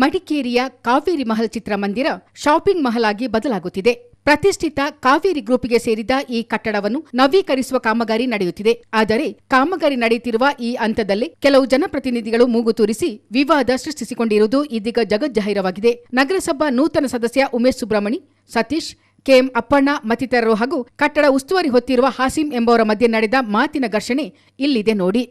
ಮಡಿಕೇರಿಯ ಕಾವೇರಿ ಮಹಲ್ ಚಿತ್ರಮಂದಿರ ಶಾಪಿಂಗ್ ಮಹಲ್ ಆಗಿ ಬದಲಾಗುತ್ತಿದೆ. ಪ್ರತಿಷ್ಠಿತ ಕಾವೇರಿ ಗ್ರೂಪ್ಗೆ ಸೇರಿದ ಈ ಕಟ್ಟಡವನ್ನು ನವೀಕರಿಸುವ ಕಾಮಗಾರಿ ನಡೆಯುತ್ತಿದೆ. ಆದರೆ ಕಾಮಗಾರಿ ನಡೆಯುತ್ತಿರುವ ಈ ಹಂತದಲ್ಲೇ ಕೆಲವು ಜನಪ್ರತಿನಿಧಿಗಳು ಮೂಗು ತೂರಿಸಿ ವಿವಾದ ಸೃಷ್ಟಿಸಿಕೊಂಡಿರುವುದು ಇದೀಗ ಜಗಜ್ಜಾಹೀರವಾಗಿದೆ. ನಗರಸಭಾ ನೂತನ ಸದಸ್ಯ ಉಮೇಶ್ ಸುಬ್ರಹ್ಮಣಿ, ಸತೀಶ್, ಕೆಎಂ ಅಪ್ಪಣ್ಣ ಮತ್ತಿತರರು ಹಾಗೂ ಕಟ್ಟಡ ಉಸ್ತುವಾರಿ ಹೊತ್ತಿರುವ ಹಾಸಿಂ ಎಂಬುವರ ಮಧ್ಯೆ ನಡೆದ ಮಾತಿನ ಘರ್ಷಣೆ ಇಲ್ಲಿದೆ ನೋಡಿ.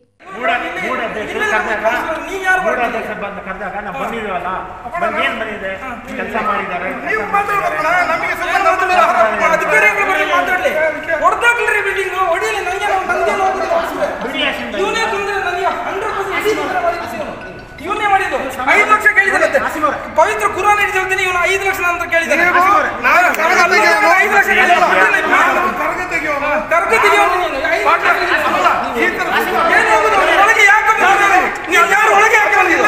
ಇವನೇ ಮಾಡಿದ್ದು 5 ಲಕ್ಷ ಕೇಳಿದಂತೆ. ಪವಿತ್ರ ಕುರಾನ್ ಹಿಡಿದಿರ್ತೀನಿ, ಇವನು 5 ಲಕ್ಷ ಅಂತ ಕೇಳಿದ್ದಾನೆ. 5 ಲಕ್ಷ ಒಳಗೆ ಯಾಕೆ ನೀವು ಯಾರು ಒಳಗೆ ಯಾಕೆ ಬಂದಿಲ್ಲ?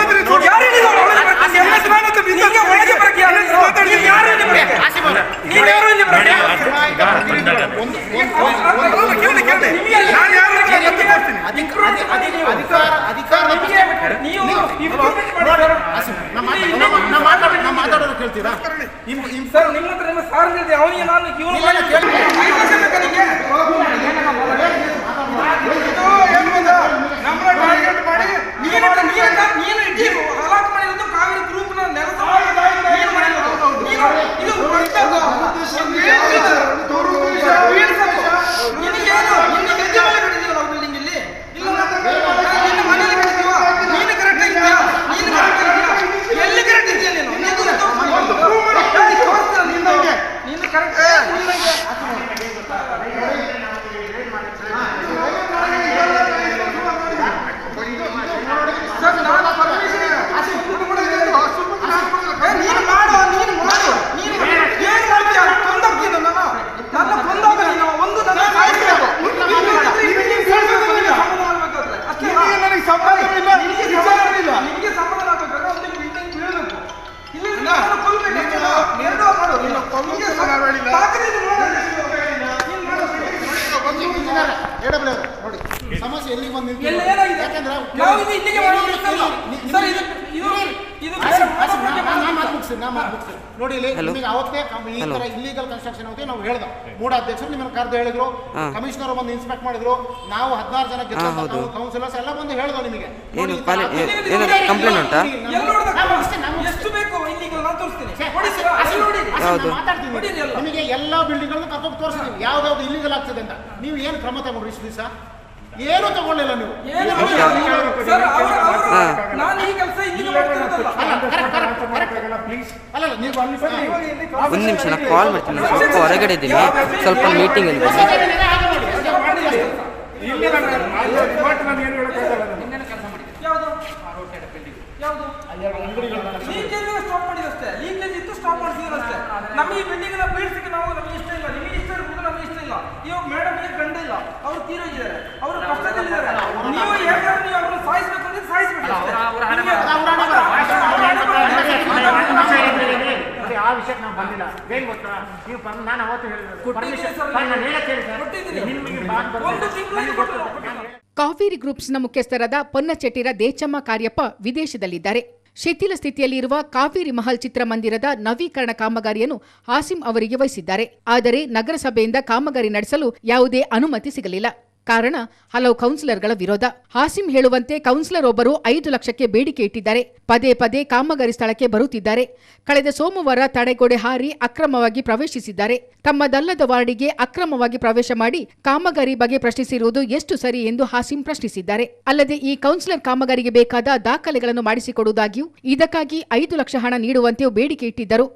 ಅವನಿಗೆ ನಾನು ಕಾವೇರಿ ಗ್ರೂಪ್ ಸಮಸ್ಯೆ ಎಲ್ಲಿಗೆ ಬಂದಿದೆ? ನೋಡಿ ನಿಮಗೆ ಅವತ್ತೇ ಈ ತರ ಇಲ್ಲಿಗಲ್ ಕನ್ಸ್ಟ್ರಕ್ಷನ್ ಅವತ್ತೇ ನಾವು ಹೇಳ್ದ ಮೂಡ ಅಧ್ಯಕ್ಷರು ನಿಮ್ಮನ್ನು ಕರೆದು ಹೇಳಿದ್ರು, ಕಮಿಷನರ್ ಬಂದು ಇನ್ಸ್ಪೆಕ್ಟ್ ಮಾಡಿದ್ರು, ನಾವು 16 ಜನ ಕೌನ್ಸಿಲರ್ಸ್ ಎಲ್ಲ ಬಂದು ಹೇಳ್ದೋ ನಿಮಗೆ ನಿಮಗೆ ಎಲ್ಲ ಬಿಲ್ಡಿಂಗ್ ಗಳನ್ನು ಕರ್ಕೊಂಡು ತೋರಿಸ್ತೀವಿ ಯಾವ್ದಾವ್ದು ಇಲ್ಲಿಗಲ್ ಆಗ್ತದೆ ಅಂತ. ನೀವು ಏನು ಕ್ರಮ ತಗೊಂಡ್ರಿ ಇಷ್ಟು ದಿವಸ? ಏನು ತಗೊಳ್ಳಿಲ್ಲ ನೀವು. ಒಂದು ನಿಮಿಷ ನಾನು ಕಾಲ್ ಮಾಡ್ತೀನಿ, ಸ್ವಲ್ಪ ಹೊರಗಡೆ ಇದ್ದೀನಿ, ಸ್ವಲ್ಪ ಮೀಟಿಂಗ್ ಇದೆ. ನಮಗೆ ಈ ಬಿಲ್ಡಿಂಗ್ ಬೀಳ್ಸಿಕ್ಕೆ ನಾವು ನಮಗೆ ಇಷ್ಟ ಇಲ್ಲ, ನಿಮಗೆ ಇಷ್ಟ ಇರ್ಬೋದು, ನಮಗೆ ಇಷ್ಟ ಇಲ್ಲ. ಇವಾಗ ಮೇಡಮ್ ಗಂಡ ಇಲ್ಲ, ಅವರು ತೀರೋಗಿದ್ದಾರೆ, ಅವರು ಕಷ್ಟದಲ್ಲಿದ್ದಾರೆ. ನೀವು ಯಾಕಂದ್ರೆ ನೀವು ಅವ್ರನ್ನ ಸಾಯಿಸ್ಬೇಕು ಅಂದ್ರೆ ಸಾಯಿಸ್ಬೇಕು. ಆ ವಿಷಯಕ್ಕೆ ನಾವು ಬಂದಿಲ್ಲ. ಏನ್ ಗೊತ್ತಾ, ನೀವು ನಾನು ಅವತ್ತು ಕಾವೇರಿ ಗ್ರೂಪ್ಸ್ನ ಮುಖ್ಯಸ್ಥರಾದ ಪೊನ್ನಚೆಟ್ಟಿರ ದೇಚಮ್ಮ ಕಾರ್ಯಪ್ಪ ವಿದೇಶದಲ್ಲಿದ್ದಾರೆ. ಶಿಥಿಲ ಸ್ಥಿತಿಯಲ್ಲಿರುವ ಕಾವೇರಿ ಮಹಲ್ ಚಿತ್ರಮಂದಿರದ ನವೀಕರಣ ಕಾಮಗಾರಿಯನ್ನು ಹಾಸಿಂ ಅವರಿಗೆ ವಹಿಸಿದ್ದಾರೆ. ಆದರೆ ನಗರಸಭೆಯಿಂದ ಕಾಮಗಾರಿ ನಡೆಸಲು ಯಾವುದೇ ಅನುಮತಿ ಸಿಗಲಿಲ್ಲ. ಕಾರಣ ಹಲವು ಕೌನ್ಸಿಲರ್ಗಳ ವಿರೋಧ. ಹಾಸಿಂ ಹೇಳುವಂತೆ ಕೌನ್ಸಿಲರ್ ಒಬ್ಬರು 5 ಲಕ್ಷಕ್ಕೆ ಬೇಡಿಕೆ ಇಟ್ಟಿದ್ದಾರೆ. ಪದೇ ಪದೇ ಕಾಮಗಾರಿ ಸ್ಥಳಕ್ಕೆ ಬರುತ್ತಿದ್ದಾರೆ. ಕಳೆದ ಸೋಮವಾರ ತಡೆಗೋಡೆ ಹಾರಿ ಅಕ್ರಮವಾಗಿ ಪ್ರವೇಶಿಸಿದ್ದಾರೆ. ತಮ್ಮದಲ್ಲದ ವಾರ್ಡಿಗೆ ಅಕ್ರಮವಾಗಿ ಪ್ರವೇಶ ಮಾಡಿ ಕಾಮಗಾರಿ ಬಗ್ಗೆ ಪ್ರಶ್ನಿಸಿರುವುದು ಎಷ್ಟು ಸರಿ ಎಂದು ಹಾಸಿಂ ಪ್ರಶ್ನಿಸಿದ್ದಾರೆ. ಅಲ್ಲದೆ ಈ ಕೌನ್ಸಿಲರ್ ಕಾಮಗಾರಿಗೆ ಬೇಕಾದ ದಾಖಲೆಗಳನ್ನು ಮಾಡಿಸಿಕೊಡುವುದಾಗಿಯೂ ಇದಕ್ಕಾಗಿ 5 ಲಕ್ಷ ಹಣ ನೀಡುವಂತೆಯೂ ಬೇಡಿಕೆ ಇಟ್ಟಿದ್ದರು.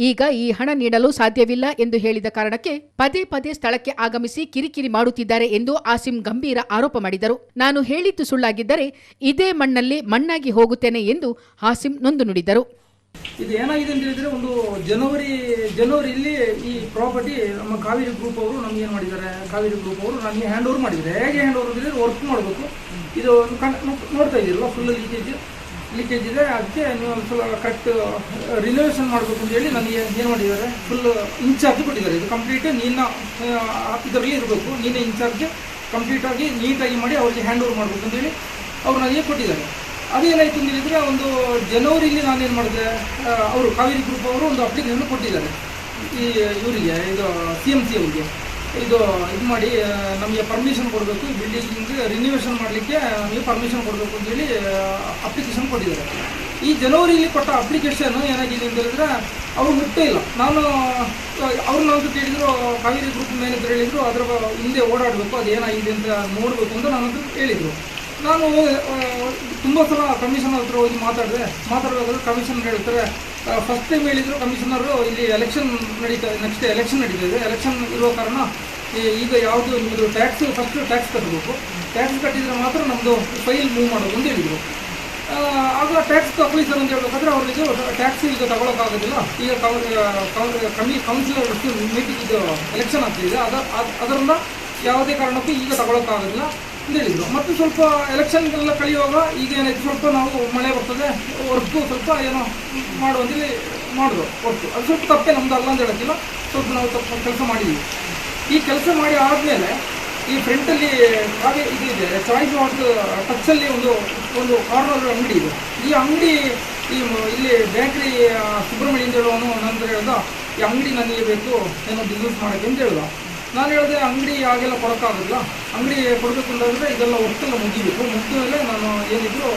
ಈಗ ಈ ಹಣ ನೀಡಲು ಸಾಧ್ಯವಿಲ್ಲ ಎಂದು ಹೇಳಿದ ಕಾರಣಕ್ಕೆ ಪದೇ ಪದೇ ಸ್ಥಳಕ್ಕೆ ಆಗಮಿಸಿ ಕಿರಿಕಿರಿ ಮಾಡುತ್ತಿದ್ದಾರೆ ಎಂದು ಹಾಸಿಂ ಗಂಭೀರ ಆರೋಪ ಮಾಡಿದರು. ನಾನು ಹೇಳಿದ್ದು ಸುಳ್ಳಾಗಿದ್ದರೆ ಇದೇ ಮಣ್ಣಲ್ಲಿ ಮಣ್ಣಾಗಿ ಹೋಗುತ್ತೇನೆ ಎಂದು ಹಾಸಿಂ ನೊಂದು ನುಡಿದರು. ಇದು ಏನಾಗಿದೆ ಅಂತ ಹೇಳಿದ್ರೆ, ಒಂದು ಜನವರಿಯಲ್ಲಿ ಈ ಪ್ರಾಪರ್ಟಿ ನಮ್ಮ ಕಾವೇರಿ ಗ್ರೂಪ್ ಅವರು ನಮ್ಗೆ ಏನು ಮಾಡಿದ್ದಾರೆ, ಕಾವೇರಿ ಗ್ರೂಪ್ ಅವರು ನಮಗೆ ಹ್ಯಾಂಡ್ ಓವರ್ ಮಾಡಿದ್ದಾರೆ. ಹೇಗೆ ಹ್ಯಾಂಡ್ ಓವರ್ ಅಂದರೆ ವರ್ಕ್ ಮಾಡಬೇಕು. ಇದು ನೋಡ್ತಾ ಇದ್ದೀರಲ್ಲ, ಫುಲ್ ಲೀಕೇಜ್ ಇದೆ. ಅದಕ್ಕೆ ನೀವು ಒಂದು ಸಲ ಕರೆಕ್ಟ್ ರಿನೋವೇಷನ್ ಮಾಡಬೇಕು ಅಂತ ಹೇಳಿ ನನಗೆ ಏನು ಮಾಡಿದ್ದಾರೆ, ಫುಲ್ ಇನ್ಚಾರ್ಜ್ ಕೊಟ್ಟಿದ್ದಾರೆ. ಇದು ಕಂಪ್ಲೀಟ್ ನೀನು ಇದರಲ್ಲಿ ಇರಬೇಕು, ನೀನೇ ಇನ್ಚಾರ್ಜ್ ಕಂಪ್ಲೀಟಾಗಿ ನೀಟಾಗಿ ಮಾಡಿ ಅವ್ರಿಗೆ ಹ್ಯಾಂಡ್ ಓವರ್ ಮಾಡಬೇಕು ಅಂತೇಳಿ ಅವ್ರು ನನಗೆ ಕೊಟ್ಟಿದ್ದಾರೆ. ಅದೇನಾಯ್ತು ಅಂತ ಹೇಳಿದರೆ ಒಂದು ಜನವರಿಲಿ ನಾನೇನು ಮಾಡಿದೆ, ಅವರು ಕಾವೇರಿ ಗ್ರೂಪ್ ಅವರು ಒಂದು ಅಪ್ಲಿಕೇಶನ್ ಕೊಟ್ಟಿದ್ದಾರೆ ಈ ಇವರಿಗೆ, ಇದು CMC ಅವರಿಗೆ. ಇದು ಮಾಡಿ ನಮಗೆ ಪರ್ಮಿಷನ್ ಕೊಡಬೇಕು, ಈ ಬಿಲ್ಡಿಂಗ್ ರಿನ್ಯೂವೇಷನ್ ಮಾಡಲಿಕ್ಕೆ ನಮಗೆ ಪರ್ಮಿಷನ್ ಕೊಡಬೇಕು ಅಂತೇಳಿ ಅಪ್ಲಿಕೇಶನ್ ಕೊಟ್ಟಿದ್ದಾರೆ. ಈ ಜನವರಿಲಿ ಕೊಟ್ಟ ಅಪ್ಲಿಕೇಶನ್ ಏನಾಗಿದೆ ಅಂತ ಹೇಳಿದ್ರೆ ಅವರು ಮುಟ್ಟೇ ಇಲ್ಲ. ಅವ್ರು ನನಗೆ ಕೇಳಿದ್ರು, ಕಾವೇರಿ ಗ್ರೂಪ್ ಮ್ಯಾನೇಜರ್ ಹೇಳಿದರು ಅದರ ಹಿಂದೆ ಓಡಾಡಬೇಕು, ಅದು ಏನಾಗಿದೆ ಅಂತ ನೋಡಬೇಕು ಅಂತ ನನಗೆ ಹೇಳಿದರು. ನಾನು ತುಂಬ ಸಲ ಕಮಿಷನರ್ ಹತ್ರ ಹೋಗಿ ಮಾತಾಡಬೇಕಾದ್ರೆ ಕಮಿಷನರ್ ಹೇಳ್ತಾರೆ, ಫಸ್ಟ್ ಟೈಮ್ ಹೇಳಿದರು ಕಮಿಷನರು, ಇಲ್ಲಿ ಎಲೆಕ್ಷನ್ ನೆಕ್ಸ್ಟ್ ಎಲೆಕ್ಷನ್ ನಡೀತಾ ಇದೆ, ಎಲೆಕ್ಷನ್ ಇರೋ ಕಾರಣ ಈಗ ಯಾವುದು ನಿಮ್ಮದು ಫಸ್ಟ್ ಟ್ಯಾಕ್ಸ್ ಕಟ್ಟಬೇಕು, ಟ್ಯಾಕ್ಸ್ ಕಟ್ಟಿದರೆ ಮಾತ್ರ ನಮ್ಮದು ಫೈಲ್ ಮೂವ್ ಮಾಡೋದು ಅಂತ ಹೇಳಿದರು. ಆಗ ಟ್ಯಾಕ್ಸ್ ತಗೊಳ್ಳಿದ್ದಾರೆ ಅಂತ ಹೇಳ್ಬೇಕಾದ್ರೆ ಅವ್ರಿಗೆ ಟ್ಯಾಕ್ಸ್ ಈಗ ತಗೊಳಕ್ಕಾಗೋದಿಲ್ಲ, ಈಗ ಕೌನ್ಸಿಲರ್ ಮೀಟಿಂಗ್ ಇದು ಎಲೆಕ್ಷನ್ ಆಗ್ತಿದೆ, ಅದರಿಂದ ಯಾವುದೇ ಕಾರಣಕ್ಕೂ ಈಗ ತಗೊಳಕ್ಕಾಗೋದಿಲ್ಲ ಅಂತ ಹೇಳಿದರು. ಮತ್ತು ಸ್ವಲ್ಪ ಎಲೆಕ್ಷನ್ಗೆಲ್ಲ ಕಳೆಯುವಾಗ ಈಗ ಏನಾಯ್ತು, ಸ್ವಲ್ಪ ನಾವು ಮಳೆ ಬರ್ತದೆ, ವರ್ಕು ಸ್ವಲ್ಪ ಏನೋ ಮಾಡುವಂತೇಳಿ ಮಾಡಿದ್ರು ವರ್ಕು. ಅದು ಸ್ವಲ್ಪ ತಪ್ಪೇ ನಮ್ದು ಅಲ್ಲ ಅಂತ ಹೇಳೋಕ್ಕಿಲ್ಲ, ಸ್ವಲ್ಪ ನಾವು ತಪ್ಪು ಕೆಲಸ ಮಾಡಿದ್ದೀವಿ. ಈ ಕೆಲಸ ಮಾಡಿ ಆದಮೇಲೆ ಈ ಫ್ರಂಟಲ್ಲಿ ಹಾಗೆ ಇದು ಇದೆ, ಚಾಯ್ಸ್ ವಾಟ್ ಟಚ್ಚಲ್ಲಿ ಒಂದು ಕಾರ್ನರ್ ಅಂಗಡಿ ಇದೆ. ಈ ಅಂಗಡಿ ಇಲ್ಲಿ ಬೇಕ್ರಿ ಸುಬ್ರಹ್ಮಣ್ಯ ಅಂತ ಹೇಳುವನು ನಂತರ ಹೇಳ್ದ, ಈ ಅಂಗಡಿ ನನಗೆ ಬೇಕು ಏನೋ ಬಿಸ್ನೆಸ್ ಮಾಡೋಕ್ಕೆ ಅಂತ ಹೇಳ್ದ. ನಾನು ಹೇಳಿದೆ ಅಂಗಡಿ ಹಾಗೆಲ್ಲ ಕೊಡೋಕ್ಕಾಗೋದಿಲ್ಲ, ಅಂಗಡಿ ಕೊಡಬೇಕು ಅಂತಂದರೆ ಇದೆಲ್ಲ ಒಟ್ಟೆಲ್ಲ ಮುಗಿಬೇಕು, ಮುಗಿದ ಮೇಲೆ ನಾನು ಏನಿದ್ರು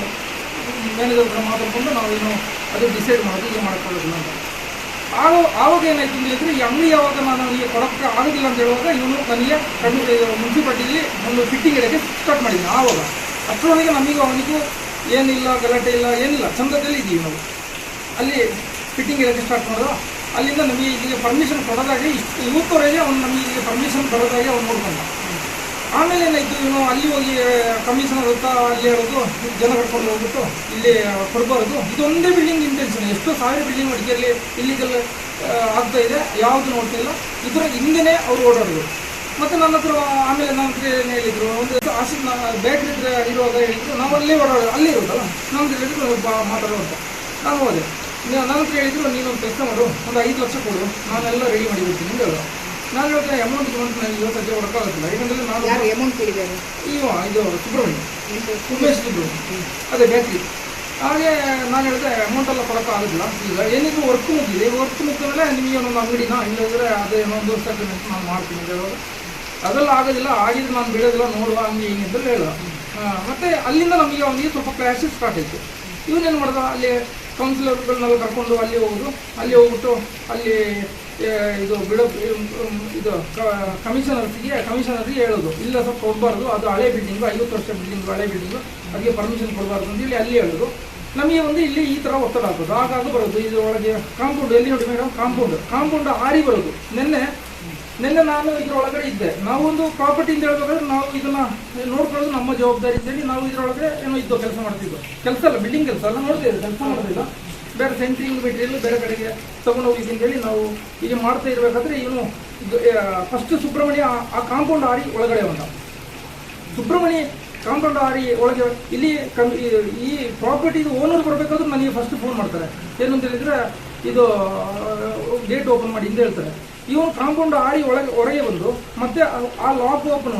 ಮ್ಯಾನೇಜರ್ ಹತ್ರ ಮಾತಾಡ್ಕೊಂಡು ನಾವೇನು ಅದು ಡಿಸೈಡ್ ಮಾಡೋದು, ಈಗ ಮಾಡೋಕ್ಕಾಗೋದಿಲ್ಲ ಅಂತ. ಆವಾಗ ಏನಾಯ್ತು ಅಂತ ಹೇಳಿದ್ರೆ, ಈ ಅಂಗಡಿ ಯಾವಾಗ ನಾನು ನನಗೆ ಕೊಡೋಕ್ಕೆ ಆಗೋದಿಲ್ಲ ಅಂತ ಹೇಳುವಾಗ ಇವನು ನನಗೆ ಮುನ್ಸಿಪಾಲ್ಟಿಲಿ ಒಂದು ಫಿಟ್ಟಿಂಗ್ ಇಡೋಕ್ಕೆ ಸ್ಟಾರ್ಟ್ ಮಾಡಿದ್ದೀನಿ. ಆವಾಗ ಅಷ್ಟರೊಳಗೆ ಅವನಿಗೂ ಏನಿಲ್ಲ, ಗಲಾಟೆ ಇಲ್ಲ, ಏನಿಲ್ಲ, ಚಂದದಲ್ಲಿ ಇದ್ದೀವಿ ನಾವು. ಅಲ್ಲಿ ಫಿಟ್ಟಿಂಗ್ ಇಡೋಕ್ಕೆ ಸ್ಟಾರ್ಟ್ ಮಾಡಿದ. ಅಲ್ಲಿಂದ ನಮಗೆ ಈಗ ಪರ್ಮಿಷನ್ ಕೊಡೋದಾಗೆ ಇವತ್ತವರೆಗೆ ಅವ್ನು ನಮಗೆ ಪರ್ಮಿಷನ್ ಬರೋದಾಗೆ ಅವ್ನು ನೋಡ್ಕೊಂಡ. ಆಮೇಲೆ ಏನಾಯಿತು, ಇವನು ಅಲ್ಲಿ ಹೋಗಿ ಕಮಿಷನರ್ ಹತ್ರ ಅಲ್ಲಿ ಹೇಳೋದು, ಜನ ಕರ್ಕೊಂಡು ಹೋಗ್ಬಿಟ್ಟು ಇಲ್ಲಿ ಕೊಡಬಾರ್ದು, ಇದೊಂದೇ ಬಿಲ್ಡಿಂಗ್ ಇಂಟೆನ್ಷನ್, ಎಷ್ಟೋ ಸಾವಿರ ಬಿಲ್ಡಿಂಗ್ ಮಡಿಕೆಯಲ್ಲಿ ಇಲ್ಲಿಗೆಲ್ಲ ಆಗ್ತಾ ಇದೆ, ಯಾವುದು ನೋಡ್ತಾ ಇಲ್ಲ, ಇದರ ಹಿಂದೆನೇ ಅವ್ರು ಓಡಾಡೋದು. ಮತ್ತು ನನ್ನ ಹತ್ರ ಆಮೇಲೆ ನನ್ನ ಹತ್ರ ಏನು ಹೇಳಿದರು, ಒಂದು ಬೇಕ್ರಿ ಹತ್ರ ಇರುವಾಗ ಹೇಳಿದ್ರು, ನಾವು ಅಲ್ಲೇ ಓಡಾಡೋದು, ಅಲ್ಲೇ ಇರೋದಲ್ಲ, ನಮ್ದು ಹೇಳಿದ್ರು ಮಾತಾಡೋ ಅಂತ. ನಾನು ಹೋದೆ, ನನ್ನ ಹತ್ರ ಹೇಳಿದ್ರು, ನೀನೊಂದು ಕೆಲಸ ಮಾಡು, ಒಂದು 5 ಲಕ್ಷ ಕೊಡು, ನಾನೆಲ್ಲ ರೆಡಿ ಮಾಡಿಬಿಡ್ತೀನಿ ಅಂತ ಹೇಳೋದು. ನಾನು ಹೇಳಿದ್ರೆ ಅಮೌಂಟ್ ನನಗೆ ಇವತ್ತು ಸದ್ಯ ಹೊರಕಾಗುತ್ತಿಲ್ಲ, ಯಾಕಂದರೆ ನಾನು ಅಮೌಂಟ್ ಕೇಳಿದ್ದಾರೆ, ಇದು ಸುಬ್ರಹ್ಮಣ್ಯ ಉಮೇಶ್ ಸುಬ್ರಹ್ಮಣ್ಯ, ಅದೇ ಬೇಕ್ರಿ. ಹಾಗೆ ನಾನು ಹೇಳಿದೆ ಅಮೌಂಟೆಲ್ಲ ಕೊಡೋಕ್ಕಾಗೋದಿಲ್ಲ, ಈಗ ಏನಿದ್ರು ವರ್ಕ್ ಮುಗಿದೆ, ವರ್ಕ್ ಮುಗಿದ ಮೇಲೆ ನಿಮಗೆ ಒಂದೊಂದು ಅಂಗಡಿನ ಇಲ್ಲದ್ರೆ ಅದೇ ಇನ್ನೊಂದು ವರ್ಷಕ್ಕೆ ನಾನು ಮಾಡ್ತೀನಿ ಅಂತ ಹೇಳೋದು. ಅದೆಲ್ಲ ಆಗೋದಿಲ್ಲ, ಆಗಿದ್ರೆ ನಾನು ಬಿಡೋದಿಲ್ಲ, ನೋಡುವ ಹಂಗೆ ಹಿಂಗೆ ಅಂತ ಹೇಳಿದ. ಮತ್ತು ಅಲ್ಲಿಂದ ನಮಗೆ ಅವನಿಗೆ ಸ್ವಲ್ಪ ಕ್ಲಾಶಸ್ ಸ್ಟಾರ್ಟ್ ಆಯಿತು. ಇವನೇನು ಮಾಡ್ದ, ಅಲ್ಲಿ ಕೌನ್ಸಿಲರ್ಗಳನ್ನೆಲ್ಲ ಕರ್ಕೊಂಡು ಅಲ್ಲಿ ಹೋಗ್ಬಿಟ್ಟು ಅಲ್ಲಿ ಇದು ಕಮಿಷನರ್ಗೆ ಹೇಳೋದು, ಇಲ್ಲ ಸ್ವಲ್ಪ ಕೊಡಬಾರ್ದು, ಅದು ಹಳೆ ಬಿಲ್ಡಿಂಗು, 50 ವರ್ಷ ಬಿಲ್ಡಿಂಗು, ಹಳೆ ಬಿಲ್ಡಿಂಗು, ಅದಕ್ಕೆ ಪರ್ಮಿಷನ್ ಕೊಡಬಾರ್ದು ಅಂತೇಳಿ ಅಲ್ಲಿ ಹೇಳೋದು. ನಮಗೆ ಇಲ್ಲಿ ಈ ಥರ ಒತ್ತಡ ಹಾಕೋದು, ಆಗಾಗ ಬರೋದು. ಇದರೊಳಗೆ ಕಾಂಪೌಂಡ್ ಎಲ್ಲಿ ನೋಡಿ ಮೇಡಮ್, ಕಾಂಪೌಂಡ್ ಆರಿ ಬರೋದು. ನಿನ್ನೆ ನಾನು ಇದರೊಳಗಡೆ ಇದ್ದೆ. ನಾವೊಂದು ಪ್ರಾಪರ್ಟಿ ಅಂತ ಹೇಳ್ಬೇಕಾದ್ರೆ ನಾವು ಇದನ್ನು ನೋಡ್ಕೊಳ್ಳೋದು ನಮ್ಮ ಜವಾಬ್ದಾರಿ ಅಂತೇಳಿ ನಾವು ಇದರೊಳಗಡೆ ಏನೋ ಇದ್ದು ಕೆಲಸ ಮಾಡ್ತಿದ್ವು. ಕೆಲಸ ಅಲ್ಲ, ಬಿಲ್ಡಿಂಗ್ ಕೆಲಸ ಅಲ್ಲ, ನೋಡ್ತಿದ್ದೆ, ಕೆಲಸ ಮಾಡೋದಿಲ್ಲ, ಬೇರೆ ಸೆಂಟ್ರಿಂಗ್ ಮೆಟೀರಿಯಲ್ ಬೇರೆ ಕಡೆಗೆ ತೊಗೊಂಡು ಹೋಗ್ಲಿಕ್ಕೆ ಅಂತೇಳಿ ನಾವು ಈಗ ಮಾಡ್ತಾ ಇರಬೇಕಾದ್ರೆ ಇವನು ಫಸ್ಟ್ ಸುಬ್ರಹ್ಮಣ್ಯ ಆ ಕಾಂಪೌಂಡ್ ಆರಿ ಒಳಗಡೆ ಬಂದ. ಸುಬ್ರಹ್ಮಣ್ಯ ಕಾಂಪೌಂಡ್ ಆರಿ ಒಳಗೆ ಇಲ್ಲಿ ಈ ಪ್ರಾಪರ್ಟಿ ಓನರ್ ಬರಬೇಕಾದ್ರೂ ನನಗೆ ಫಸ್ಟ್ ಫೋನ್ ಮಾಡ್ತಾರೆ, ಏನು ಅಂತ ಹೇಳಿದರೆ ಇದು ಗೇಟ್ ಓಪನ್ ಮಾಡಿ ಅಂತ ಹೇಳ್ತಾರೆ. ಇವನು ಕಾಂಪೌಂಡ್ ಆರಿ ಹೊರಗೆ ಬಂದು ಮತ್ತೆ ಆ ಲಾಕ್ ಓಪನ್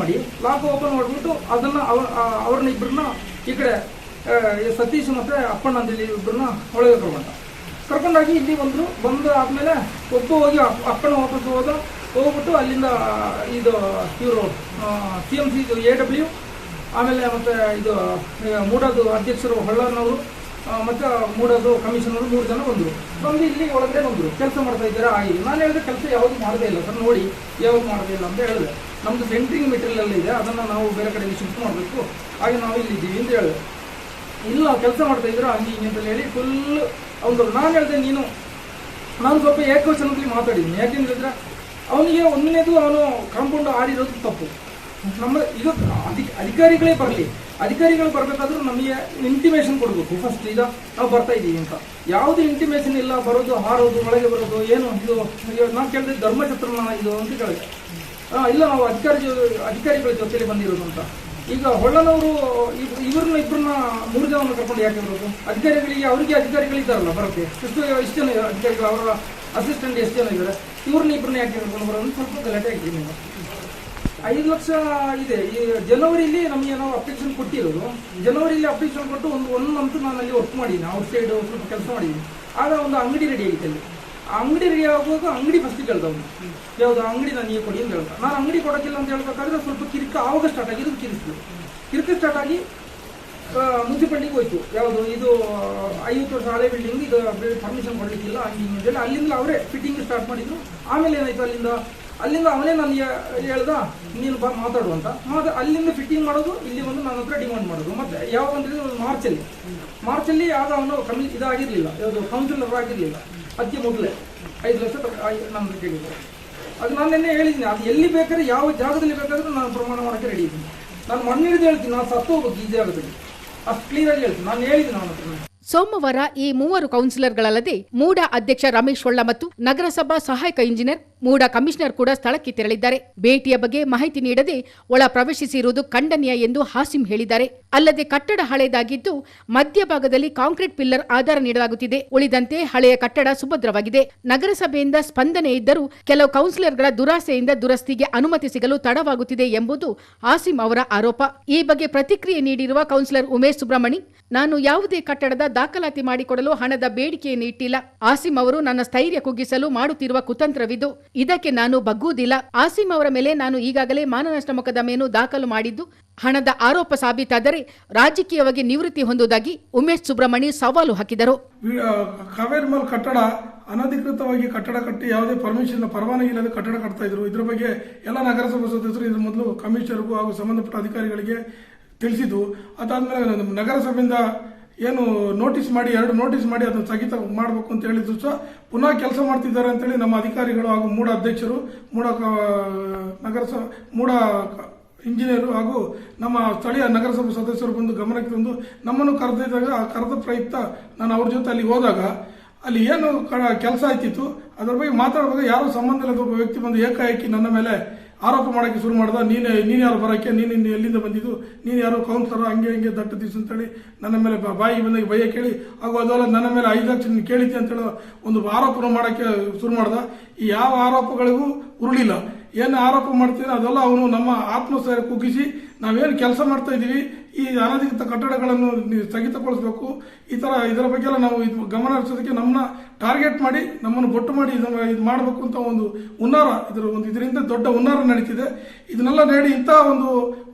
ಮಾಡಿಬಿಟ್ಟು ಅದನ್ನು ಅವ್ರನ್ನ ಇಬ್ಬರನ್ನ ಈ ಕಡೆ ಸತೀಶ್ ಮತ್ತು ಅಪ್ಪಣ್ಣ ಅಂತೇಳಿ ಇಬ್ಬರನ್ನ ಒಳಗೆ ಕರ್ಕೊಂಡಾಗಿ ಇಲ್ಲಿ ಬಂದು ಆದಮೇಲೆ ಒಬ್ಬ ಹೋಗಿ ಅಪ್ಪಣ್ಣ ವಾಪಸ್ ಹೋಗ್ಬಿಟ್ಟು ಅಲ್ಲಿಂದ ಇವರು CMC AW ಆಮೇಲೆ ಮತ್ತು ಇದು ಮೂಡೋದು ಅಧ್ಯಕ್ಷರು ಹೊಳ್ಳನವರು ಮತ್ತು ಮೂಡೋದು ಕಮಿಷನರು 3 ಜನ ಬಂದು ಇಲ್ಲಿ ಒಳಗಡೆ ಬಂದರು. ಕೆಲಸ ಮಾಡ್ತಾ ಇದ್ದಾರೆ ಆಗಿ. ನಾನು ಹೇಳಿದೆ ಕೆಲಸ ಯಾವುದು ಮಾಡದೇ ಇಲ್ಲ ಸರ್, ನೋಡಿ ಯಾವುದು ಮಾಡದೇ ಇಲ್ಲ ಅಂತ ಹೇಳಿದೆ. ನಮ್ಮದು ಸೆಂಟ್ರಿಂಗ್ ಮೆಟೀರಿಯಲ್ ಇದೆ, ಅದನ್ನು ನಾವು ಬೇರೆ ಕಡೆಗೆ ಶಿಫ್ಟ್ ಮಾಡಬೇಕು, ಹಾಗೆ ನಾವು ಇಲ್ಲಿದ್ದೀವಿ ಅಂತ ಹೇಳಿದೆ. ಇಲ್ಲ ಕೆಲಸ ಮಾಡ್ತಾ ಇದ್ರು ಹಂಗೆ ಹಿಂಗೆ ಅಂತ ಹೇಳಿ ಫುಲ್ ಅವನು. ನಾನು ಹೇಳಿದೆ ನಾನು ಸ್ವಲ್ಪ ಏಕವಚನದಲ್ಲಿ ಮಾತಾಡಿದ್ದೀನಿ, ಯಾಕೆಂದ್ರೆ ಅವನಿಗೆ ಒಂದನೇದು ಅವನು ಕಾಂಪೌಂಡ್ ಆಡಿರೋದು ತಪ್ಪು. ನಮ್ಮ ಇದು ಅಧಿಕಾರಿಗಳೇ ಅಧಿಕಾರಿಗಳು ಬರಬೇಕಾದ್ರೂ ನಮಗೆ ಇಂಟಿಮೇಷನ್ ಕೊಡಬೇಕು ಫಸ್ಟ್. ಈಗ ನಾವು ಬರ್ತಾ ಇದ್ದೀವಿ ಅಂತ ಯಾವುದು ಇಂಟಿಮೇಷನ್ ಇಲ್ಲ, ಬರೋದು ಹಾರೋದು ಒಳಗೆ ಬರೋದು ಏನು ಇದು. ನಾನು ಕೇಳಿದೆ ಧರ್ಮಛತ್ರನ ಇದು ಅಂತ ಕೇಳಿದೆ. ಇಲ್ಲ ನಾವು ಅಧಿಕಾರಿಗಳ ಜೊತೆಲಿ ಬಂದಿರೋದು ಅಂತ. ಈಗ ಹೊಳ್ಳನವರು ಇಬ್ಬರನ್ನ 3 ಜನವನ್ನು ಕರ್ಕೊಂಡು ಯಾಕೆ ಬರೋದು? ಅವರಿಗೆ ಅಧಿಕಾರಿಗಳಿದ್ದಾರಲ್ಲ ಬರೋಕ್ಕೆ, ಇಷ್ಟು ಜನ ಅಧಿಕಾರಿಗಳು, ಅವರ ಅಸಿಸ್ಟೆಂಟ್ ಎಷ್ಟು ಜನ ಇದ್ದಾರೆ, ಇಬ್ಬರನ್ನ ಯಾಕೆ ಕರ್ಕೊಂಡು ಬರೋದು? ಸ್ವಲ್ಪ ಗಲಾಟೆ ಆಗ್ತೀವಿ ನೀವು. 5 ಲಕ್ಷ ಇದೆ. ಈ ಜನವರಿಲಿ ನಮಗೆ ನಾವು ಅಪ್ಲಿಕೇಶನ್ ಕೊಟ್ಟಿರೋದು. ಜನವರಿಲಿ ಅಪ್ಲಿಕೇಶನ್ ಕೊಟ್ಟು ಒಂದು ಮಂತ್ ನಾನು ಅಲ್ಲಿ ವರ್ಕ್ ಮಾಡಿದ್ದೀನಿ, ಔಟ್ ಸೈಡ್ ಸ್ವಲ್ಪ ಕೆಲಸ ಮಾಡಿದ್ದೀನಿ. ಆಗ ಒಂದು ಅಂಗಡಿ ರೆಡಿ ಆಗಿತ್ತು ಅಲ್ಲಿ. ಆ ಅಂಗಡಿ ರೆಡಿ ಆಗುವಾಗ ಅಂಗಡಿ ಫಸ್ಟಿಗೆ ಕೇಳ್ದ ಅವನು, ಯಾವುದು ಅಂಗಡಿ ನನಗೆ ಕೊಡಿ ಅಂತ ಹೇಳ್ತಾ. ನಾನು ಅಂಗಡಿ ಕೊಡೋಕ್ಕಿಲ್ಲ ಅಂತ ಹೇಳ್ಬೇಕಾದ್ರೆ ಸ್ವಲ್ಪ ಕಿರಿಕ ಆವಾಗ ಸ್ಟಾರ್ಟ್ ಆಗಿದ್ದು. ಕಿರಿಕ ಸ್ಟಾರ್ಟ್ ಆಗಿ ಮುನ್ಸಿಪಾಲಿಟಿಗೆ ಹೋಯ್ತು. ಯಾವುದು ಇದು 50 ವರ್ಷ ಹಳೆ ಬಿಲ್ಡಿಂಗ್, ಇದು ಪರ್ಮಿಷನ್ ಕೊಡಲಿಕ್ಕಿಲ್ಲ ಹಂಗೆ ಅಂತೇಳಿ ಅಲ್ಲಿಂದ ಅವರೇ ಫಿಟ್ಟಿಂಗ್ ಸ್ಟಾರ್ಟ್ ಮಾಡಿದ್ರು. ಆಮೇಲೆ ಏನಾಯ್ತು, ಅಲ್ಲಿಂದ ಅವನೇ ನನಗೆ ಹೇಳ್ದ ನೀನು ಬಾ ಮಾತಾಡುವಂತ. ಅಲ್ಲಿಂದ ಫಿಟ್ಟಿಂಗ್ ಮಾಡೋದು, ಇಲ್ಲಿ ಬಂದು ನನ್ನ ಹತ್ರ ಡಿಮಾಂಡ್ ಮಾಡೋದು. ಮತ್ತೆ ಯಾವಾಗ ಅಂದ್ರೆ ಮಾರ್ಚಲ್ಲಿ ಆಗ ಅವನು ಇದಾಗಿರ್ಲಿಲ್ಲ, ಯಾವುದು ಕೌನ್ಸಿಲರ್ ಆಗಿರಲಿಲ್ಲ. ಅದಕ್ಕೆ ಮೊದಲೇ 5 ಲಕ್ಷ ನನ್ನ ಕೇಳಿದ್ರು. ಅದು ನಾನು ನಿನ್ನೆ ಹೇಳಿದ್ದೀನಿ, ಅದು ಎಲ್ಲಿ ಬೇಕಾದ್ರೆ ಯಾವ ಜಾಗದಲ್ಲಿ ಬೇಕಾದ್ರೂ ನಾನು ಪ್ರಮಾಣ ಮಾಡೋಕ್ಕೆ ರೆಡಿ ಇದ್ದೀನಿ. ನಾನು ಮಣ್ಣು ಹಿಡಿದು ಹೇಳ್ತೀನಿ, ನಾನು ಸತ್ತು ಹೋಗ್ಬೇಕು ಈ ಜಾಗದಲ್ಲಿ, ಅಷ್ಟು ಕ್ಲಿಯರ್ ಆಗಿ ಹೇಳ್ತೀನಿ. ನಾನು ಹೇಳಿದ್ದೀನಿ ಅವನ ಹತ್ರ. ಸೋಮವಾರ ಈ 3 ಕೌನ್ಸಿಲರ್ಗಳಲ್ಲದೆ ಮೂಡ ಅಧ್ಯಕ್ಷ ರಮೇಶ್ ಹೊಳ್ಳ ಮತ್ತು ನಗರಸಭಾ ಸಹಾಯಕ ಇಂಜಿನಿಯರ್, ಮೂಡ ಕಮಿಷನರ್ ಕೂಡ ಸ್ಥಳಕ್ಕೆ ತೆರಳಿದ್ದಾರೆ. ಭೇಟಿಯ ಬಗ್ಗೆ ಮಾಹಿತಿ ನೀಡದೆ ಒಳ ಪ್ರವೇಶಿಸಿರುವುದು ಖಂಡನೀಯ ಎಂದು ಹಾಸಿಂ ಹೇಳಿದ್ದಾರೆ. ಅಲ್ಲದೆ ಕಟ್ಟಡ ಹಳೆಯದಾಗಿದ್ದು ಮಧ್ಯಭಾಗದಲ್ಲಿ ಕಾಂಕ್ರೀಟ್ ಪಿಲ್ಲರ್ ಆಧಾರ ನೀಡಲಾಗುತ್ತಿದೆ. ಉಳಿದಂತೆ ಹಳೆಯ ಕಟ್ಟಡ ಸುಭದ್ರವಾಗಿದೆ. ನಗರಸಭೆಯಿಂದ ಸ್ಪಂದನೆ ಇದ್ದರೂ ಕೆಲವು ಕೌನ್ಸಿಲರ್ಗಳ ದುರಾಸೆಯಿಂದ ದುರಸ್ತಿಗೆ ಅನುಮತಿ ಸಿಗಲು ತಡವಾಗುತ್ತಿದೆ ಎಂಬುದು ಹಾಸಿಂ ಅವರ ಆರೋಪ. ಈ ಬಗ್ಗೆ ಪ್ರತಿಕ್ರಿಯೆ ನೀಡಿರುವ ಕೌನ್ಸಿಲರ್ ಉಮೇಶ್ ಸುಬ್ರಹ್ಮಣಿ, ನಾನು ಯಾವುದೇ ಕಟ್ಟಡದ ದಾಖಲಾತಿ ಮಾಡಿಕೊಡಲು ಹಣದ ಬೇಡಿಕೆಯನ್ನು ಇಟ್ಟಿಲ್ಲ. ಆಸಿಂ ಅವರು ನನ್ನ ಸ್ಥೈರ್ಯ ಕುಗ್ಗಿಸಲು ಮಾಡುತ್ತಿರುವ ಕುತಂತ್ರವಿದು. ಇದಕ್ಕೆ ನಾನು ಬಗ್ಗುವುದಿಲ್ಲ. ಆಸಿಂ ಅವರ ಮೇಲೆ ನಾನು ಈಗಾಗಲೇ ಮಾನನಷ್ಟ ಮೊಕದ್ದಮೆಯನ್ನು ದಾಖಲು ಮಾಡಿದ್ದು, ಹಣದ ಆರೋಪ ಸಾಬೀತಾದರೆ ರಾಜಕೀಯವಾಗಿ ನಿವೃತ್ತಿ ಹೊಂದುವುದಾಗಿ ಉಮೇಶ್ ಸುಬ್ರಹ್ಮಣಿ ಸವಾಲು ಹಾಕಿದರು. ಕಾವೇರಿ ಮಾಲ್ ಕಟ್ಟಡ ಅನಧಿಕೃತವಾಗಿ ಕಟ್ಟಡ ಕಟ್ಟಿ ಯಾವುದೇ ಪರ್ಮಿಷನ್ ಪರವಾನಗಿ ಇಲ್ಲದೆ ಕಟ್ಟಡ ಕಟ್ತಾ ಇದ್ರು. ಇದ್ರ ಬಗ್ಗೆ ಎಲ್ಲ ನಗರಸಭಾ ಸದಸ್ಯರು ಇದ್ರ ಮೊದಲು ಕಮಿಷನರ್ಗೂ ಹಾಗೂ ಸಂಬಂಧಪಟ್ಟ ಅಧಿಕಾರಿಗಳಿಗೆ ತಿಳಿಸಿದ್ದು. ಅದಾದ್ಮೇಲೆ ನಗರಸಭೆಯಿಂದ ಏನು ನೋಟಿಸ್ ಮಾಡಿ 2 ನೋಟಿಸ್ ಮಾಡಿ ಅದನ್ನು ಸ್ಥಗಿತ ಮಾಡಬೇಕು ಅಂತ ಹೇಳಿದ್ರು ಸಹ ಪುನಃ ಕೆಲಸ ಮಾಡ್ತಿದ್ದಾರೆ ಅಂತೇಳಿ ನಮ್ಮ ಅಧಿಕಾರಿಗಳು ಹಾಗೂ ಮೂಡ ಅಧ್ಯಕ್ಷರು, ಮೂಡ ಇಂಜಿನಿಯರು ಹಾಗೂ ನಮ್ಮ ಸ್ಥಳೀಯ ನಗರಸಭಾ ಸದಸ್ಯರು ಬಂದು ಗಮನಕ್ಕೆ ತಂದು ನಮ್ಮನ್ನು ಕರೆದ ಪ್ರಯುಕ್ತ ನಾನು ಅವ್ರ ಜೊತೆ ಅಲ್ಲಿ ಹೋದಾಗ ಅಲ್ಲಿ ಏನು ಕೆಲಸ ಆಯ್ತಿತ್ತು ಅದರ ಬಗ್ಗೆ ಮಾತಾಡುವಾಗ ಯಾರೋ ಸಂಬಂಧ ಇಲ್ಲದ ಒಬ್ಬ ವ್ಯಕ್ತಿ ಬಂದು ಏಕಾಏಕಿ ನನ್ನ ಮೇಲೆ ಆರೋಪ ಮಾಡೋಕ್ಕೆ ಶುರು ಮಾಡ್ದ. ನೀನು ಯಾರು ಬರೋಕ್ಕೆ, ನೀನು ಎಲ್ಲಿಂದ ಬಂದಿದ್ದು, ನೀನು ಯಾರೋ ಕೌನ್ಸಿಲರ್, ಹಂಗೆ ದಟ್ಟ ದಿವಸ ಅಂತೇಳಿ ನನ್ನ ಮೇಲೆ ಬಾಯಿ ಬಂದಾಗ ಭಯ ಕೇಳಿ ಹಾಗೂ ಅದೆಲ್ಲ ನನ್ನ ಮೇಲೆ 5 ಲಕ್ಷ ಕೇಳಿದ್ದೆ ಅಂತೇಳಿ ಒಂದು ಆರೋಪನ ಮಾಡೋಕ್ಕೆ ಶುರು ಮಾಡ್ದ. ಈ ಯಾವ ಆರೋಪಗಳಿಗೂ ಉರುಳಿಲ್ಲ. ಏನು ಆರೋಪ ಮಾಡ್ತೀವಿ ಅದೆಲ್ಲ ಅವನು ನಮ್ಮ ಆತ್ಮಸ್ಥೈರ್ಯ ಕುಗ್ಗಿಸಿ ನಾವೇನು ಕೆಲಸ ಮಾಡ್ತಾ ಇದ್ದೀವಿ, ಈ ಅನಧಿಕೃತ ಕಟ್ಟಡಗಳನ್ನು ಸ್ಥಗಿತಗೊಳಿಸಬೇಕು, ಇದರ ಬಗ್ಗೆ ಎಲ್ಲ ನಾವು ಗಮನ ಹರಿಸೋದಕ್ಕೆ ನಮ್ಮನ್ನ ಟಾರ್ಗೆಟ್ ಮಾಡಿ ನಮ್ಮನ್ನು ಬೊಟ್ಟು ಮಾಡಿ ಇದು ಮಾಡಬೇಕು ಅಂತ ಒಂದು ಹುನ್ನಾರ, ಇದರಿಂದ ದೊಡ್ಡ ಹುನ್ನಾರ ನಡೀತಿದೆ. ಇದನ್ನೆಲ್ಲ ನೀಡಿ ಇಂಥ ಒಂದು